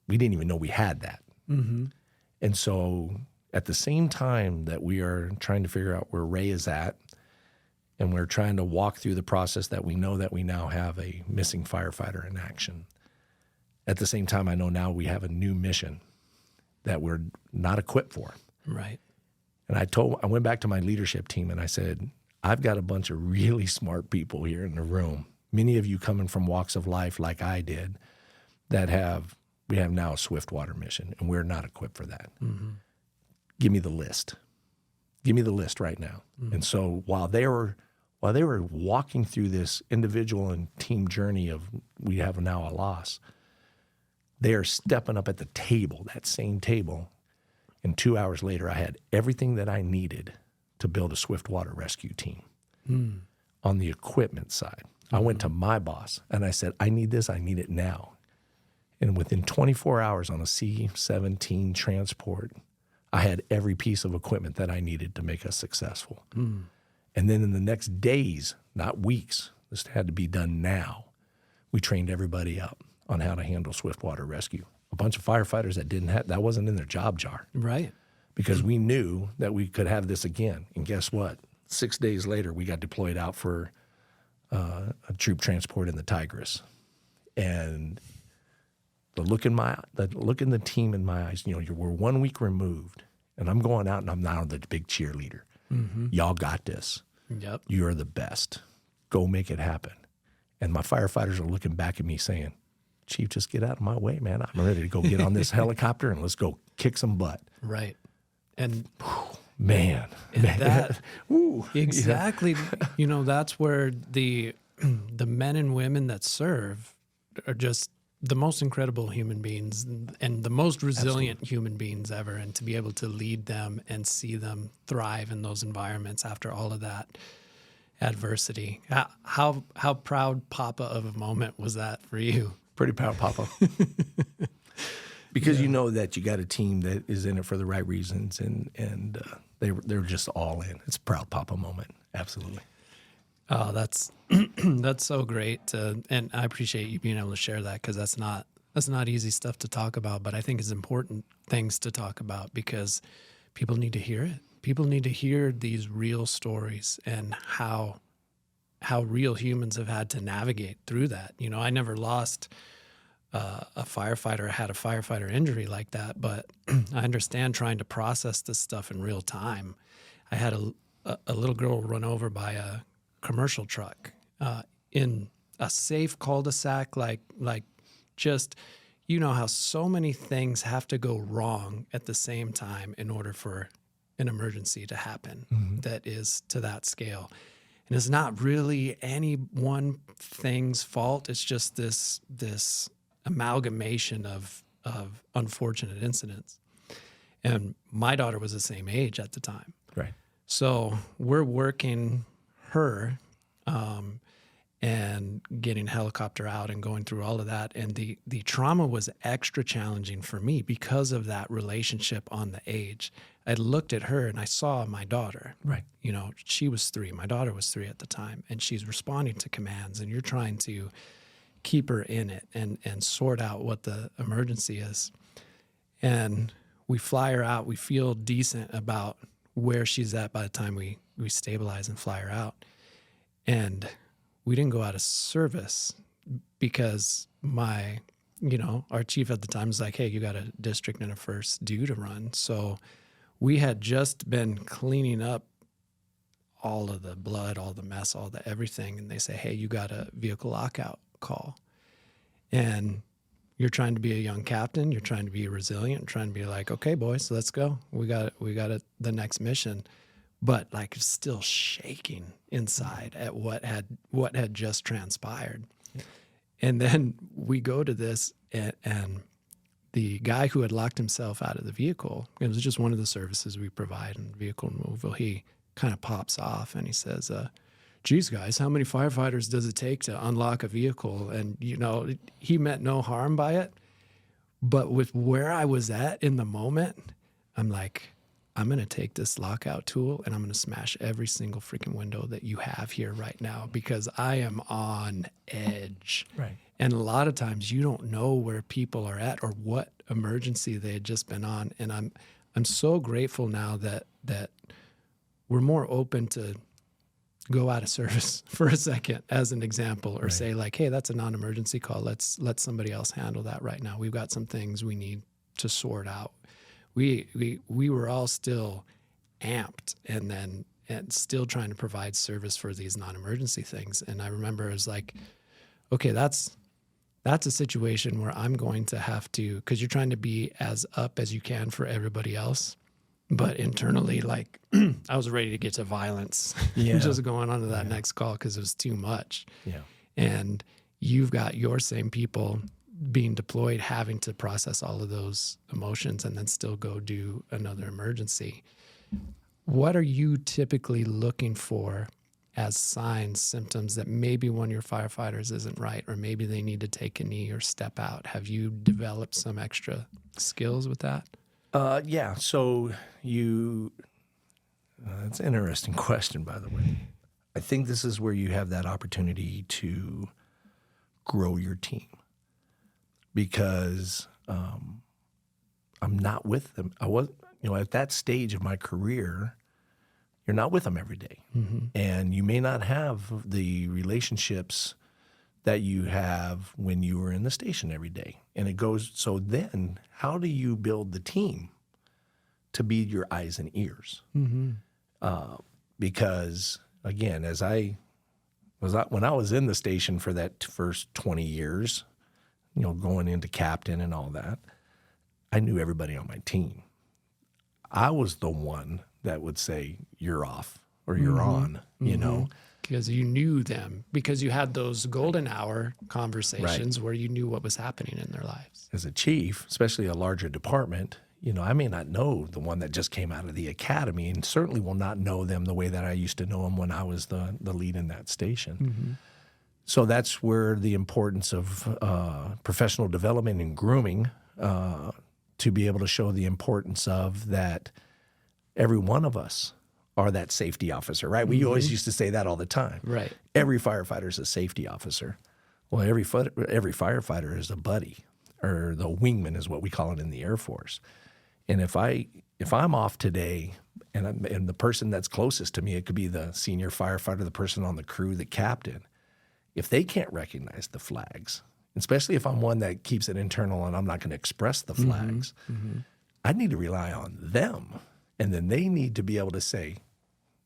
S1: We didn't even know we had that. And so at the same time that we are trying to figure out where Ray is at, and we're trying to walk through the process that we know that we now have a missing firefighter in action, at the same time, I know now we have a new mission that we're not equipped for.
S2: Right.
S1: And I went back to my leadership team and I said, I've got a bunch of really smart people here in the room, many of you coming from walks of life like I did, we have now a Swiftwater mission, and we're not equipped for that. Give me the list. Give me the list right now. And so while they were walking through this individual and team journey of we have now a loss, they are stepping up at the table, that same table. And 2 hours later, I had everything that I needed to build a Swiftwater rescue team. On the equipment side, I went to my boss and I said, I need this, I need it now. And within 24 hours on a C-17 transport, I had every piece of equipment that I needed to make us successful. And then in the next days, not weeks, this had to be done now, we trained everybody up on how to handle Swiftwater rescue. A bunch of firefighters that wasn't in their job jar.
S2: Right.
S1: Because we knew that we could have this again. And guess what? 6 days later, we got deployed out for a troop transport in the Tigris. And the look in the team in my eyes, we're 1 week removed, and I'm going out and I'm now the big cheerleader. Y'all got this.
S2: Yep.
S1: You're the best. Go make it happen. And my firefighters are looking back at me saying, Chief, just get out of my way, man. I'm ready to go get on this helicopter and let's go kick some butt.
S2: Right. And
S1: man,
S2: that
S1: Ooh,
S2: exactly, that's where the men and women that serve are just the most incredible human beings and the most resilient human beings ever. And to be able to lead them and see them thrive in those environments after all of that adversity. How proud Papa of a moment was that for you?
S1: Pretty proud, Papa. Because you know that you got a team that is in it for the right reasons, and they're just all in. It's a proud Papa moment, absolutely.
S2: Oh, that's that's so great, and I appreciate you being able to share that because that's not easy stuff to talk about, but I think it's important things to talk about because people need to hear it. People need to hear these real stories and how real humans have had to navigate through that. I never lost a firefighter, had a firefighter injury like that, but I understand trying to process this stuff in real time. I had a little girl run over by a commercial truck in a safe cul-de-sac, like just, how so many things have to go wrong at the same time in order for an emergency to happen that is to that scale. And it's not really any one thing's fault. It's just this amalgamation of unfortunate incidents. And my daughter was the same age at the time.
S1: Right.
S2: So we're working her and getting a helicopter out and going through all of that. And the trauma was extra challenging for me because of that relationship on the age. I looked at her and I saw my daughter.
S1: Right.
S2: You know, she was 3. My daughter was 3 at the time. And she's responding to commands. And you're trying to keep her in it and sort out what the emergency is. And we fly her out. We feel decent about where she's at by the time we stabilize and fly her out. And we didn't go out of service because our chief at the time was like, hey, you got a district and a first due to run. So we had just been cleaning up all of the blood, all the mess, all the everything. And they say, hey, you got a vehicle lockout call. And you're trying to be a young captain. You're trying to be resilient, trying to be like, okay, boys, let's go. We got the next mission. But like still shaking inside at what had just transpired. Yeah. And then we go to this and the guy who had locked himself out of the vehicle, it was just one of the services we provide in vehicle removal, he kind of pops off and he says, geez, guys, how many firefighters does it take to unlock a vehicle? And, he meant no harm by it. But with where I was at in the moment, I'm like, I'm going to take this lockout tool and I'm going to smash every single freaking window that you have here right now because I am on edge.
S1: Right.
S2: And a lot of times you don't know where people are at or what emergency they had just been on. And I'm so grateful now that we're more open to go out of service for a second as an example, or say like, hey, that's a non-emergency call. Let's let somebody else handle that right now. We've got some things we need to sort out. We were all still amped and still trying to provide service for these non-emergency things. And I remember it was like, okay, that's a situation where I'm going to have to, because you're trying to be as up as you can for everybody else. But internally, like I was ready to get to violence, just going on to that next call because it was too much. Yeah. And you've got your same people being deployed, having to process all of those emotions and then still go do another emergency. What are you typically looking for as signs, symptoms that maybe one of your firefighters isn't right, or maybe they need to take a knee or step out? Have you developed some extra skills with that?
S1: Yeah. So that's an interesting question, by the way. I think this is where you have that opportunity to grow your team because I'm not with them. I was, at that stage of my career, you're not with them every day. Mm-hmm. And you may not have the relationships that you have when you were in the station every day. And it goes, so then how do you build the team to be your eyes and ears? Mm-hmm. Because again, when I was in the station for that first 20 years, going into captain and all that, I knew everybody on my team. I was the one that would say, you're off or you're on,
S2: Because you knew them, because you had those golden hour conversations where you knew what was happening in their lives.
S1: As a chief, especially a larger department, I may not know the one that just came out of the academy and certainly will not know them the way that I used to know them when I was the lead in that station. Mm-hmm. So that's where the importance of professional development and grooming to be able to show the importance of that every one of us are that safety officer, right? We always used to say that all the time. Right. Every firefighter is a safety officer. Well, every firefighter is a buddy, or the wingman is what we call it in the Air Force. And if I'm off today, and the person that's closest to me, it could be the senior firefighter, the person on the crew, the captain. If they can't recognize the flags, especially if I'm one that keeps it internal and I'm not going to express the flags, I need to rely on them. And then they need to be able to say,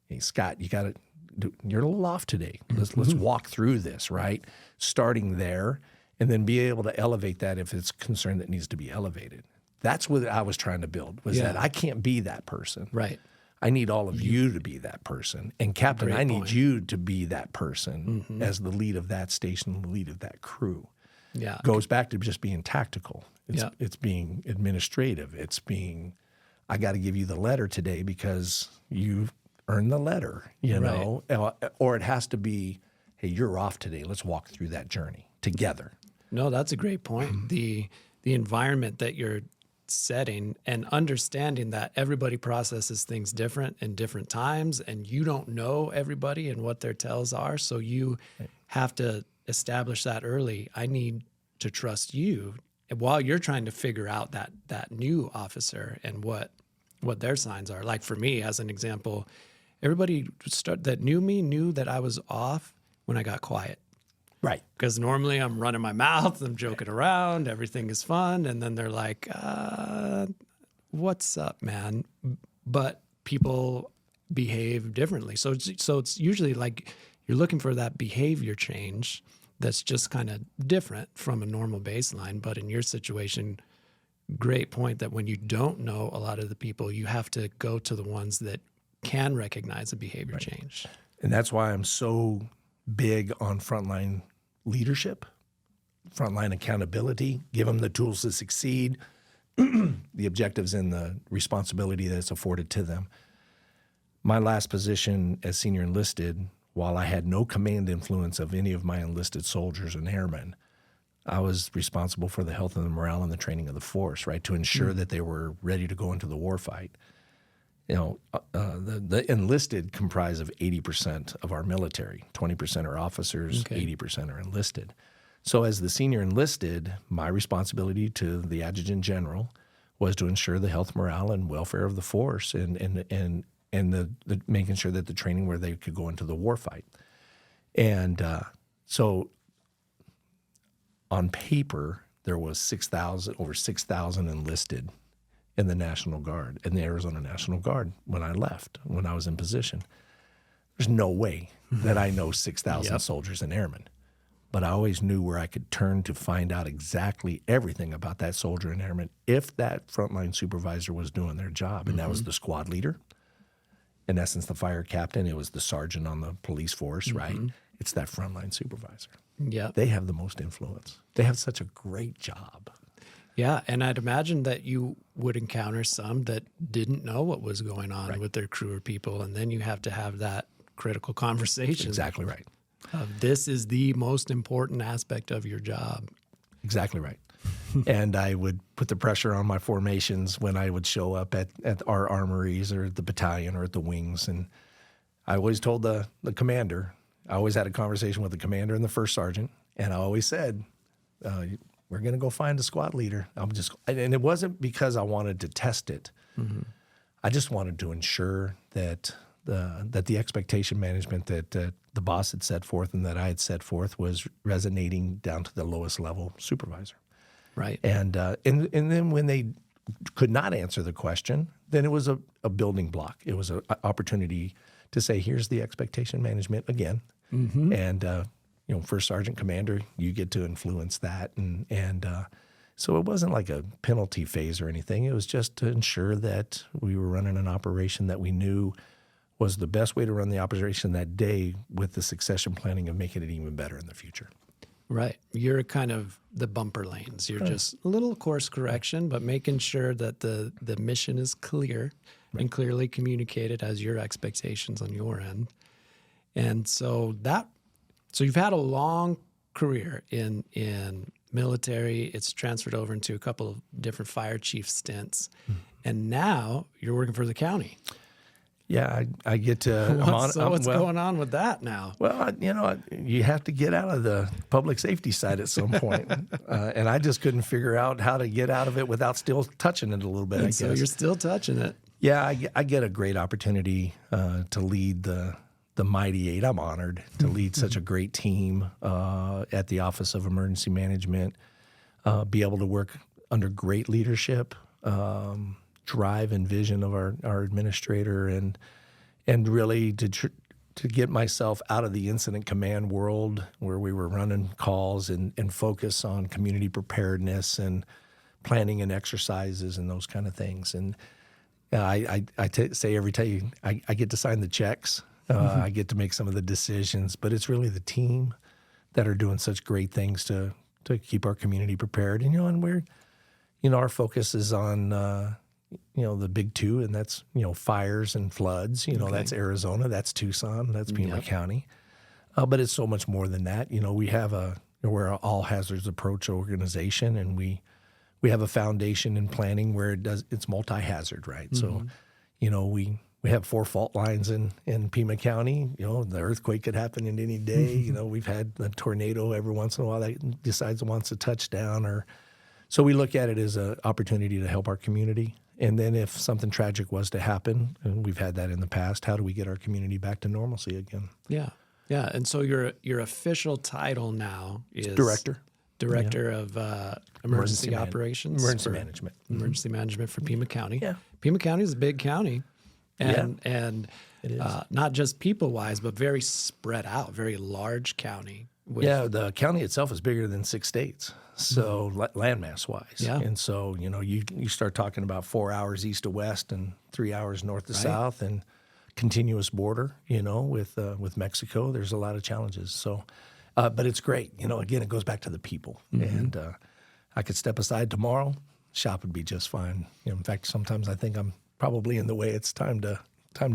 S1: hey, Scott, you're a little off today. Let's walk through this, right? Starting there, and then be able to elevate that if it's concern that needs to be elevated. That's what I was trying to build, was that I can't be that person. Right. I need all of you to be that person. And Captain, I need you to be that person as the lead of that station, the lead of that crew. Yeah. Goes back to just being tactical. It's being administrative. It's being I got to give you the letter today because you earned the letter, you know, or it has to be, hey, you're off today. Let's walk through that journey together.
S2: No, that's a great point. The environment that you're setting and understanding that everybody processes things different in different times, and you don't know everybody and what their tells are. So you have to establish that early. I need to trust you while you're trying to figure out that new officer and what their signs are. Like for me, as an example, everybody that knew me knew that I was off when I got quiet.
S1: Right.
S2: Because normally I'm running my mouth, I'm joking around, everything is fun. And then they're like, what's up, man? But people behave differently. So it's usually like you're looking for that behavior change that's just kind of different from a normal baseline. But in your situation, great point that when you don't know a lot of the people, you have to go to the ones that can recognize a behavior change.
S1: And that's why I'm so big on frontline leadership, frontline accountability, give them the tools to succeed, the objectives and the responsibility that's afforded to them. My last position as senior enlisted, while I had no command influence of any of my enlisted soldiers and airmen, I was responsible for the health and the morale and the training of the force, right, to ensure that they were ready to go into the war fight. You know, the enlisted comprise of 80% of our military. 20% are officers, 80% are enlisted. So as the senior enlisted, my responsibility to the adjutant general was to ensure the health, morale, and welfare of the force and the making sure that the training where they could go into the war fight. And so on paper, there was over 6,000 enlisted in the National Guard, in the Arizona National Guard when I left, when I was in position. There's no way that I know 6,000 soldiers and airmen, but I always knew where I could turn to find out exactly everything about that soldier and airman if that frontline supervisor was doing their job, and that was the squad leader. In essence, the fire captain, it was the sergeant on the police force, right? It's that frontline supervisor.
S2: Yeah.
S1: They have the most influence. They have such a great job.
S2: Yeah, and I'd imagine that you would encounter some that didn't know what was going on with their crew or people, and then you have to have that critical conversation.
S1: Exactly right.
S2: This is the most important aspect of your job.
S1: Exactly right. And I would put the pressure on my formations when I would show up at our armories or the battalion or at the wings. And I always told the commander, I always had a conversation with the commander and the first sergeant, and I always said, we're going to go find a squad leader. And it wasn't because I wanted to test it. I just wanted to ensure that the expectation management that the boss had set forth and that I had set forth was resonating down to the lowest level supervisor.
S2: Right.
S1: And then when they could not answer the question, then it was a building block. It was an opportunity to say, here's the expectation management again. And first sergeant commander, you get to influence that. And so it wasn't like a penalty phase or anything. It was just to ensure that we were running an operation that we knew was the best way to run the operation that day, with the succession planning of making it even better in the future.
S2: Right. You're kind of the bumper lanes. You're just a little course correction, but making sure that the mission is clear and clearly communicated as your expectations on your end. And so you've had a long career in military. It's transferred over into a couple of different fire chief stints. And now you're working for the county.
S1: Yeah, I get to.
S2: What's going on with that now?
S1: Well, you have to get out of the public safety side at some point, and I just couldn't figure out how to get out of it without still touching it a little bit. I guess.
S2: So you're still touching it.
S1: Yeah, I get a great opportunity to lead the Mighty Eight. I'm honored to lead such a great team at the Office of Emergency Management. Be able to work under great leadership. Drive and vision of our administrator, and really to get myself out of the incident command world where we were running calls and focus on community preparedness and planning and exercises and those kind of things. And I say every time I get to sign the checks, I get to make some of the decisions, but it's really the team that are doing such great things to keep our community prepared. And we're, our focus is on the big two, and that's, fires and floods. That's Arizona, that's Tucson, that's Pima County. But it's so much more than that. We're an all hazards approach organization, and we have a foundation in planning where it's multi-hazard, right? So, we have 4 fault lines in Pima County. The earthquake could happen in any day. We've had a tornado every once in a while that decides it wants to touch down. So we look at it as an opportunity to help our community. And then if something tragic was to happen, and we've had that in the past, how do we get our community back to normalcy again?
S2: Yeah. Yeah. And so your official title now is Director of Emergency Operations.
S1: Emergency Management.
S2: Emergency Management for Pima County.
S1: Yeah.
S2: Pima County is a big county. And
S1: it is.
S2: Not just people-wise, but very spread out, very large county.
S1: The county itself is bigger than 6 states, so landmass-wise.
S2: Yeah.
S1: And so, you start talking about 4 hours east to west and 3 hours north to south, and continuous border, with Mexico. There's a lot of challenges. So, but it's great. Again, it goes back to the people. And I could step aside tomorrow, shop would be just fine. In fact, sometimes I think I'm probably in the way. It's time to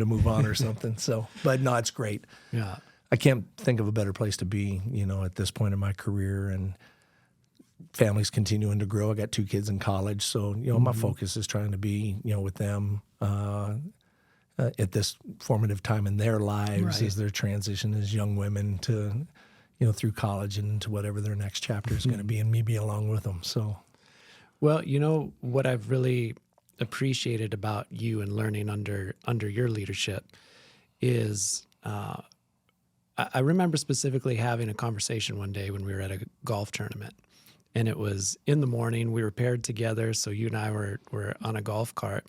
S1: move on or something. So, but no, it's great.
S2: Yeah.
S1: I can't think of a better place to be, at this point in my career, and family's continuing to grow. I got 2 kids in college. So, my focus is trying to be, with them, at this formative time in their lives as their transition as young women to, through college and into whatever their next chapter is going to be, and me be along with them. So,
S2: well, what I've really appreciated about you and learning under your leadership is I remember specifically having a conversation one day when we were at a golf tournament, and it was in the morning. We were paired together, so you and I were on a golf cart,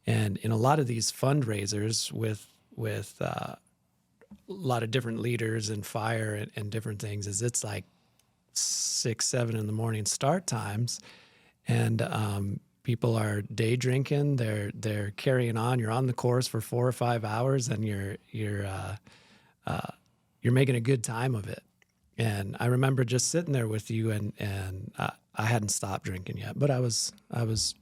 S2: and in a lot of these fundraisers with a lot of different leaders and fire and different things, is it's like 6, 7 in the morning start times, and people are day drinking. They're carrying on. You're on the course for 4 or 5 hours, and you're making a good time of it. And I remember just sitting there with you, and I hadn't stopped drinking yet, but I was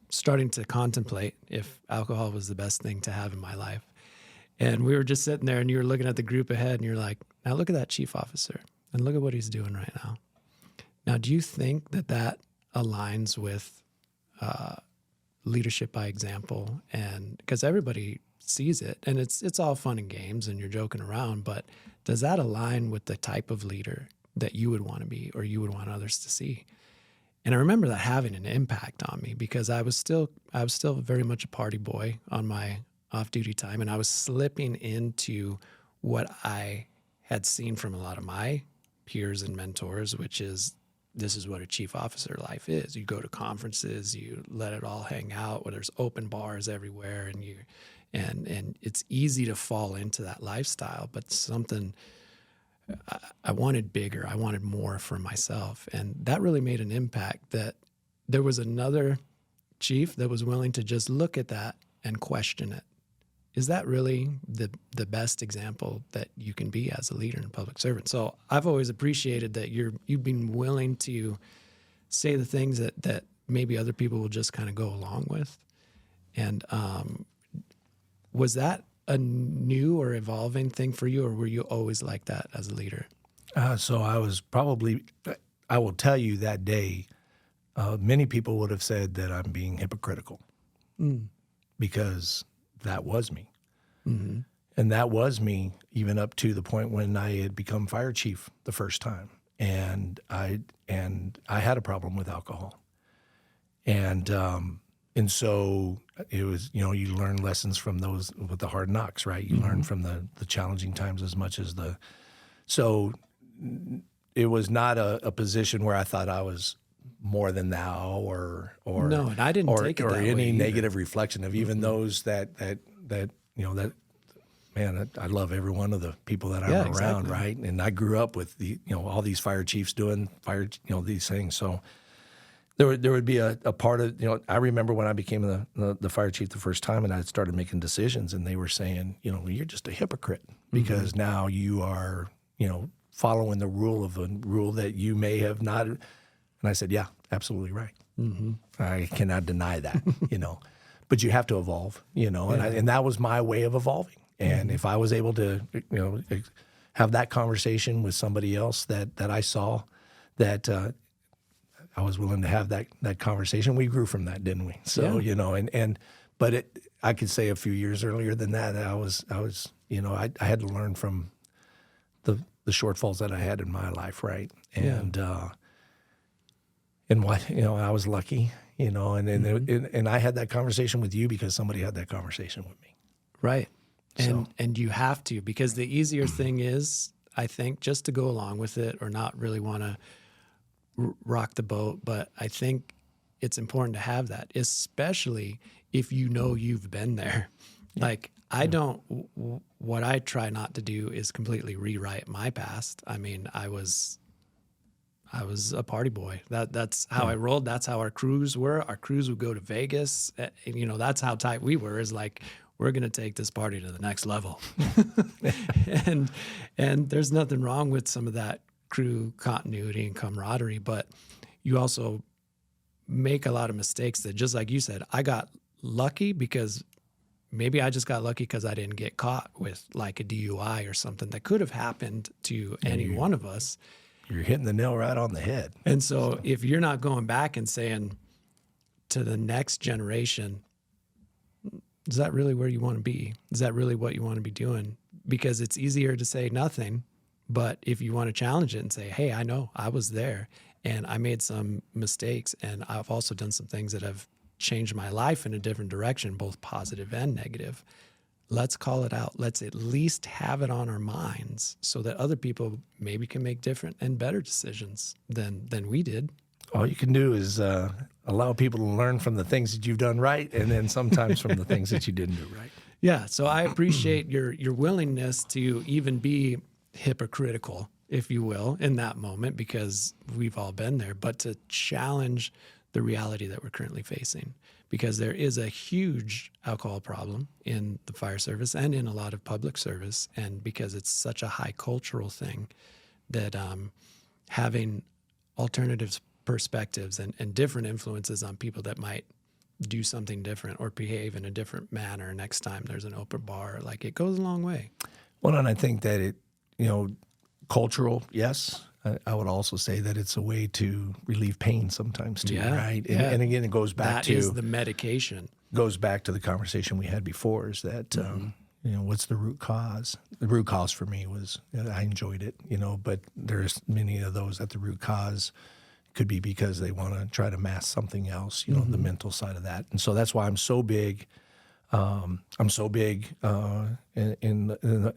S2: starting to contemplate if alcohol was the best thing to have in my life. And we were just sitting there, and you were looking at the group ahead, and you're like, now look at that chief officer, and look at what he's doing right now. Now, do you think that aligns with leadership by example? And because everybody sees it, and it's all fun and games, and you're joking around, but does that align with the type of leader that you would want to be, or you would want others to see? And I remember that having an impact on me, because I was still very much a party boy on my off-duty time, and I was slipping into what I had seen from a lot of my peers and mentors, which is, this is what a chief officer life is. You go to conferences, you let it all hang out, where there's open bars everywhere, and it's easy to fall into that lifestyle. But something I wanted bigger, I wanted more for myself, and that really made an impact. That there was another chief that was willing to just look at that and question it. Is that really the best example that you can be as a leader and public servant? So I've always appreciated that you've been willing to say the things that maybe other people will just kind of go along with. And was that a new or evolving thing for you, or were you always like that as a leader?
S1: So I was probably, I will tell you that day, many people would have said that I'm being hypocritical because that was me. Mm-hmm. And that was me even up to the point when I had become fire chief the first time. And I had a problem with alcohol. And so it was, you learn lessons from those with the hard knocks, right? You learn from the challenging times as much as so it was not a position where I thought I was more than thou or
S2: no, and I didn't take it
S1: or
S2: that
S1: any
S2: way
S1: negative
S2: either.
S1: reflection of even those that man, I love every one of the people that I'm around,
S2: exactly.
S1: right? And I grew up with all these fire chiefs doing these things. So there would be a part of, I remember when I became the fire chief the first time, and I started making decisions, and they were saying, you're just a hypocrite because now you are, following the rule that you may have not. And I said, yeah, absolutely right. Mm-hmm. I cannot deny that, but you have to evolve, and that was my way of evolving. And if I was able to, have that conversation with somebody else that I saw, that I was willing to have that conversation. We grew from that, didn't we? So, but I could say a few years earlier than that, I had to learn from the shortfalls that I had in my life, right? And why, I was lucky, and I had that conversation with you because somebody had that conversation with me.
S2: Right. And you have to, because the easier thing is, I think, just to go along with it or not really want to rock the boat. But I think it's important to have that, especially if you've been there. Like what I try not to do is completely rewrite my past. I mean, I was a party boy. That's how I rolled. That's how our crews were. Our crews would go to Vegas. That's how tight we were, is like, we're going to take this party to the next level. and there's nothing wrong with some of that crew continuity and camaraderie, but you also make a lot of mistakes that, just like you said, I got lucky because maybe I just got lucky because I didn't get caught with like a DUI or something that could have happened to any one of us.
S1: You're hitting the nail right on the head.
S2: And so if you're not going back and saying to the next generation, is that really where you want to be? Is that really what you want to be doing? Because it's easier to say nothing, but if you want to challenge it and say, hey, I know I was there and I made some mistakes and I've also done some things that have changed my life in a different direction, both positive and negative. Let's call it out. Let's at least have it on our minds so that other people maybe can make different and better decisions than we did.
S1: All you can do is allow people to learn from the things that you've done right, and then sometimes from the things that you didn't do right.
S2: Yeah, so I appreciate your willingness to even be hypocritical, if you will, in that moment, because we've all been there, but to challenge the reality that we're currently facing, because there is a huge alcohol problem in the fire service and in a lot of public service, and because it's such a high cultural thing that having alternatives, perspectives and different influences on people that might do something different or behave in a different manner next time there's an open bar, like, it goes a long way.
S1: Well, and I think that it, cultural, yes. I would also say that it's a way to relieve pain sometimes too, right? And again, it goes back
S2: that is the medication.
S1: Goes back to the conversation we had before, is that, what's the root cause? The root cause for me was, I enjoyed it, but there's many of those that the root cause could be because they want to try to mask something else, the mental side of that. And so that's why I'm so big. In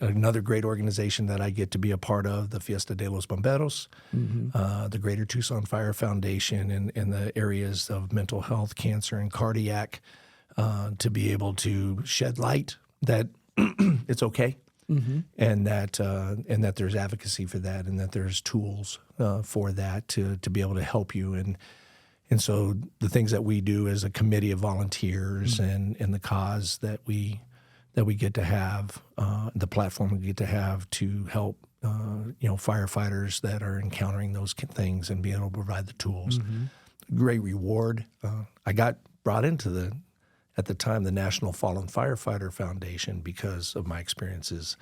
S1: another great organization that I get to be a part of, the Fiesta de los Bomberos, the Greater Tucson Fire Foundation, in the areas of mental health, cancer, and cardiac, to be able to shed light that it's okay. And that there's advocacy for that, and that there's tools for that to be able to help you. And so the things that we do as a committee of volunteers and the cause that we get to have, the platform we get to have to help firefighters that are encountering those things and being able to provide the tools. Great reward. I got brought into at the time, the National Fallen Firefighter Foundation because of my experiences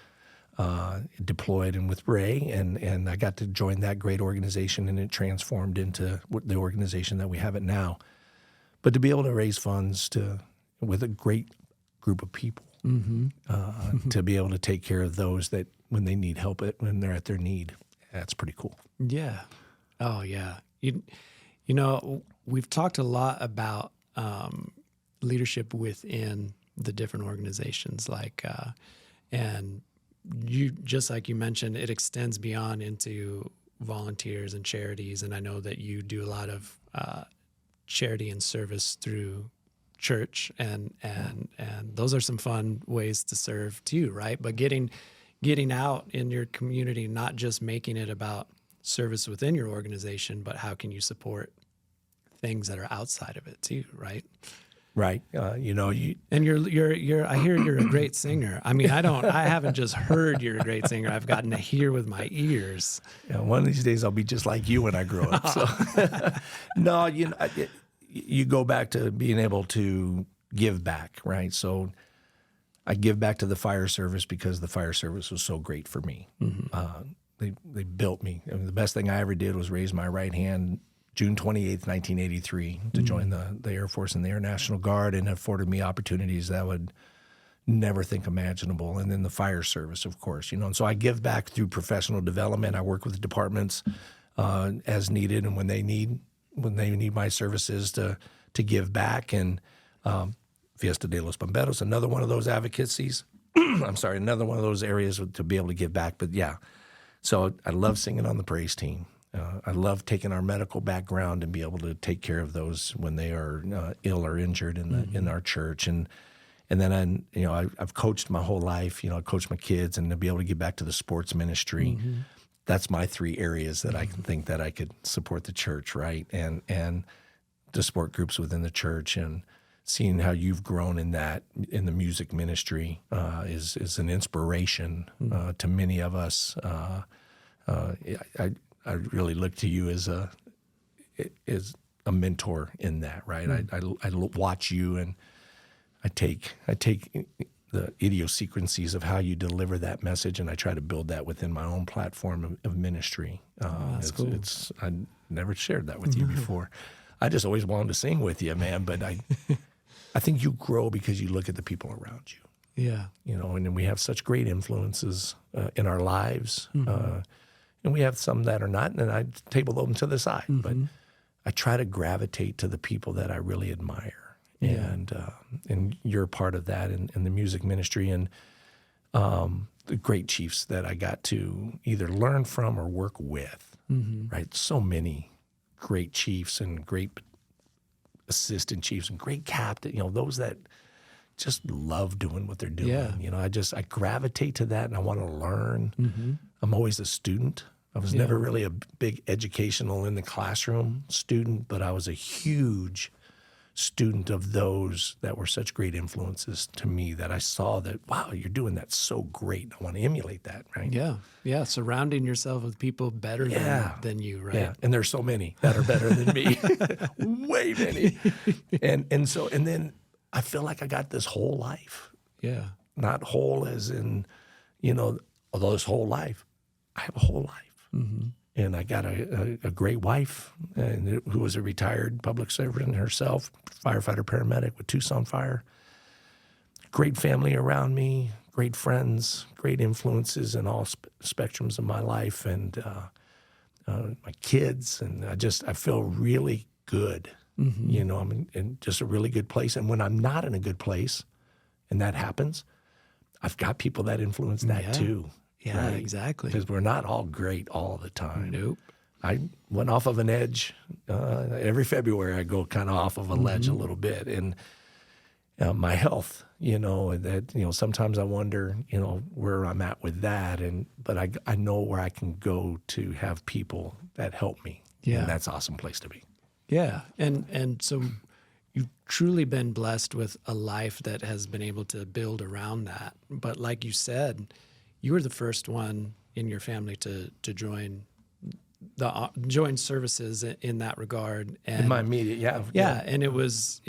S1: deployed and with Ray, and I got to join that great organization, and it transformed into the organization that we have it now. But to be able to raise funds with a great group of people, to be able to take care of those that when they need help, when they're at their need, that's pretty cool. Yeah.
S2: Oh yeah. We've talked a lot about leadership within the different organizations, and you, just like you mentioned, it extends beyond into volunteers and charities. And I know that you do a lot of charity and service through church, and those are some fun ways to serve too, right? But getting out in your community, not just making it about service within your organization, but how can you support things that are outside of it too, right?
S1: Right.
S2: And you're I hear you're a great singer. I mean, I haven't just heard you're a great singer. I've gotten to hear with my ears.
S1: Yeah, one of these days I'll be just like you when I grow up. So no, you go back to being able to give back, right? So I give back to the fire service because the fire service was so great for me. They built me. I mean, the best thing I ever did was raise my right hand June 28th, 1983, to join the Air Force and the Air National Guard, and afforded me opportunities that I would never think imaginable. And then the fire service, of course, you know. And so I give back through professional development. I work with the departments as needed, and when they need my services to give back. And Fiesta de los Bomberos, another one of those advocacies. I'm sorry, another one of those areas to be able to give back. But yeah, so I love singing on the praise team. I love taking our medical background and be able to take care of those when they are ill or injured in our church. And then I've coached my whole life. You know, I coached my kids, and to be able to give back to the sports ministry. That's my three areas that I can think that I could support the church, right? And the support groups within the church, and seeing how you've grown in that, in the music ministry, is an inspiration to many of us. I really look to you as a mentor in that, right? I watch you, and I take the idiosyncrasies of how you deliver that message, and I try to build that within my own platform of ministry.
S2: That's cool.
S1: I never shared that with you before. I just always wanted to sing with you, man. But I think you grow because you look at the people around you.
S2: Yeah.
S1: You know, and then we have such great influences in our lives. And we have some that are not, and I table them to the side. But I try to gravitate to the people that I really admire. And you're part of that in the music ministry, and the great chiefs that I got to either learn from or work with, right? So many great chiefs and great assistant chiefs and great captain, you know, those that just love doing what they're doing.
S2: Yeah.
S1: You know, I gravitate to that, and I want to learn. I'm always a student. I was never really a big educational in the classroom student, but I was a huge student of those that were such great influences to me, that I saw that, wow, you're doing that so great. I want to emulate that, right?
S2: Yeah. Yeah. Surrounding yourself with people better than you, right?
S1: Yeah. And there's so many that are better than me. Way many. And then I feel like I got this whole life.
S2: Yeah.
S1: Not whole as in, you know, although this whole life, I have a whole life. And I got a great wife, who was a retired public servant herself, firefighter, paramedic with Tucson Fire. Great family around me, great friends, great influences in all spectrums of my life, and my kids. And I feel really good. You know, I'm in just a really good place. And when I'm not in a good place, and that happens, I've got people that influence that too.
S2: Yeah,
S1: right?
S2: Exactly.
S1: Because we're not all great all the time.
S2: Nope.
S1: I went off of an edge. Every February I go kind of off of a ledge a little bit. And my health, you know, that, you know, sometimes I wonder, you know, where I'm at with that. But I know where I can go to have people that help me.
S2: Yeah.
S1: And that's an awesome place to be.
S2: Yeah. And so you've truly been blessed with a life that has been able to build around that. But like you said, you were the first one in your family to join services in that regard. And
S1: in my immediate,
S2: yeah, and it was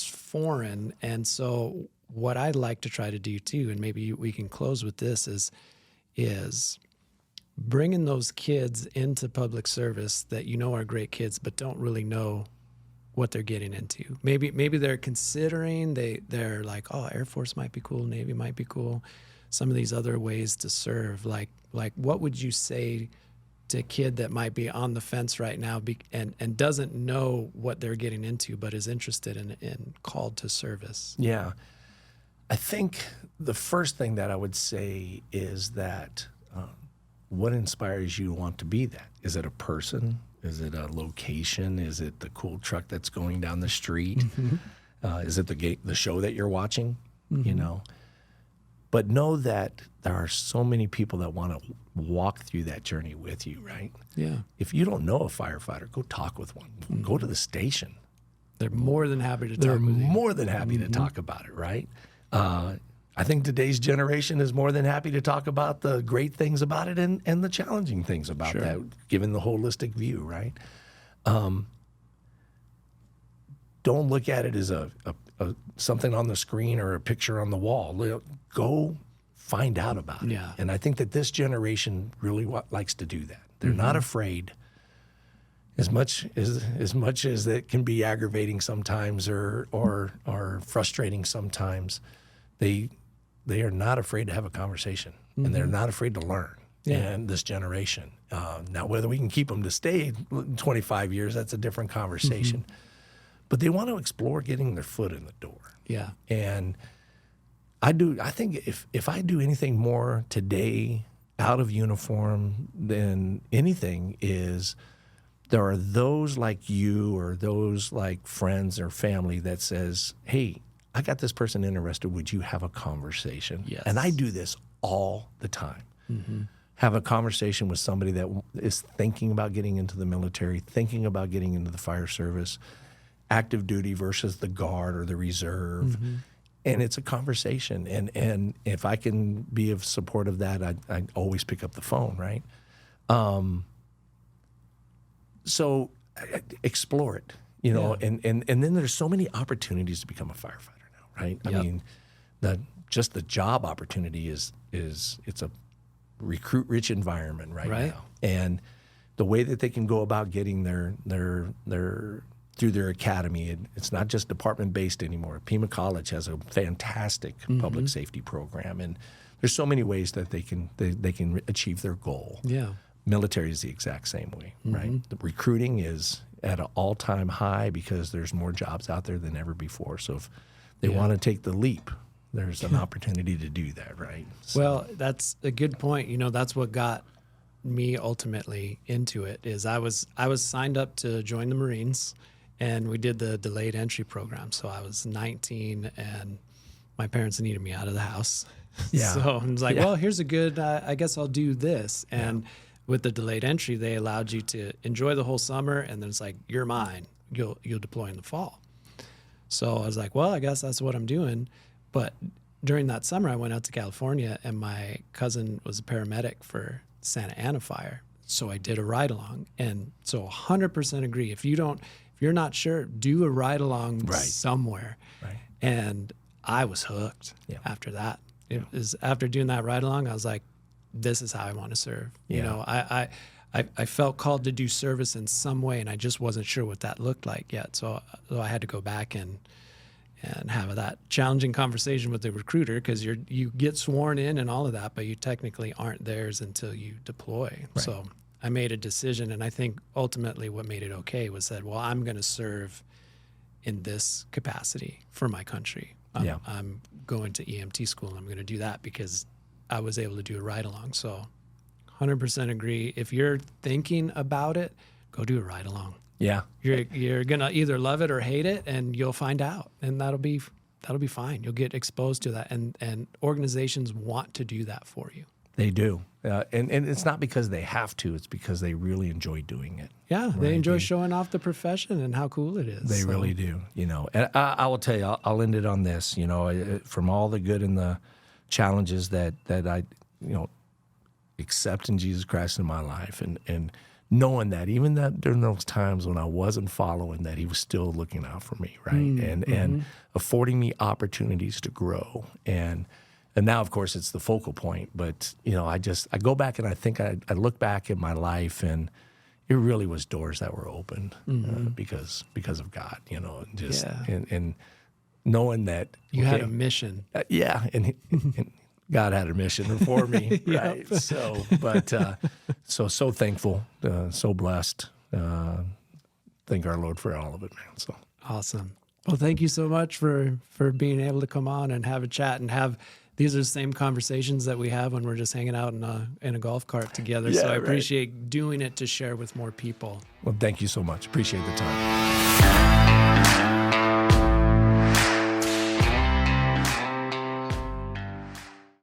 S2: foreign. And so what I'd like to try to do too, and maybe we can close with this, is bringing those kids into public service that you know are great kids, but don't really know what they're getting into. Maybe they're considering, they're like, oh, Air Force might be cool, Navy might be cool. Some of these other ways to serve, like what would you say to a kid that might be on the fence right now and doesn't know what they're getting into, but is interested in called to service?
S1: Yeah. I think the first thing that I would say is that what inspires you to want to be that? Is it a person? Is it a location? Is it the cool truck that's going down the street? Is it the show that you're watching? You know? But know that there are so many people that want to walk through that journey with you, right?
S2: Yeah.
S1: If you don't know a firefighter, go talk with one. Go to the station.
S2: They're more than happy to talk
S1: They're
S2: with you.
S1: more than happy to talk about it, right? I think today's generation is more than happy to talk about the great things about it and the challenging things about that, given the holistic view, right? Don't look at it as something on the screen or a picture on the wall. Go find out about it.
S2: Yeah.
S1: And I think that this generation really likes to do that. They're not afraid. As much as it can be aggravating sometimes or frustrating sometimes, they are not afraid to have a conversation, and they're not afraid to learn.
S2: Yeah.
S1: And this generation, now whether we can keep them to stay 25 years, that's a different conversation. But they want to explore getting their foot in the door.
S2: Yeah.
S1: And I think if I do anything more today out of uniform than anything is, there are those like you or those like friends or family that says, hey, I got this person interested. Would you have a conversation?
S2: Yes.
S1: And I do this all the time. Have a conversation with somebody that is thinking about getting into the military, thinking about getting into the fire service, active duty versus the guard or the reserve. And it's a conversation. And if I can be of support of that, I always pick up the phone, right? So explore it, and then there's so many opportunities to become a firefighter now, right? I mean, just the job opportunity is it's a recruit-rich environment right now. And the way that they can go about getting their through their academy, it's not just department-based anymore. Pima College has a fantastic public safety program, and there's so many ways that they can achieve their goal.
S2: Yeah.
S1: Military is the exact same way, right? The recruiting is at an all-time high because there's more jobs out there than ever before. So if they want to take the leap, there's an opportunity to do that, right? So,
S2: Well, that's a good point. That's what got me ultimately into it is I was signed up to join the Marines, and we did the delayed entry program. So I was 19 and my parents needed me out of the house.
S1: Yeah.
S2: So I was like, well, here's a good, I guess I'll do this. And with the delayed entry, they allowed you to enjoy the whole summer, and then it's like, you're mine. You'll deploy in the fall. So I was like, well, I guess that's what I'm doing. But during that summer, I went out to California, and my cousin was a paramedic for Santa Ana fire. So I did a ride along, and so 100% agree. If you're not sure, do a ride along somewhere. Right. And I was hooked after that. It was after doing that ride along, I was like, this is how I want to serve. I felt called to do service in some way, and I just wasn't sure what that looked like yet. So I had to go back and have that challenging conversation with the recruiter, because you get sworn in and all of that, but you technically aren't theirs until you deploy. Right. So I made a decision, and I think ultimately what made it okay was that, well, I'm going to serve in this capacity for my country. I'm going to EMT school, and I'm going to do that because I was able to do a ride along. So 100% agree. If you're thinking about it, go do a ride along.
S1: Yeah.
S2: You're going to either love it or hate it, and you'll find out, and that'll be fine. You'll get exposed to that, and organizations want to do that for you.
S1: They do. And it's not because they have to, it's because they really enjoy doing it.
S2: Yeah, right? They enjoy showing off the profession and how cool it is.
S1: They really do, And I will tell you, I'll end it on this, from all the good and the challenges that I, accept in Jesus Christ in my life, and knowing that even that during those times when I wasn't following, that he was still looking out for me, right? And affording me opportunities to grow. And now, of course, it's the focal point. But, I go back and I think I look back at my life, and it really was doors that were opened because of God, and knowing that
S2: you had a mission.
S1: And God had a mission for me, right? So, but so thankful, so blessed. Thank our Lord for all of it, man. So
S2: awesome. Well, thank you so much for being able to come on and have a chat and have. These are the same conversations that we have when we're just hanging out in a golf cart together. So I appreciate doing it to share with more people.
S1: Well, thank you so much. Appreciate the time.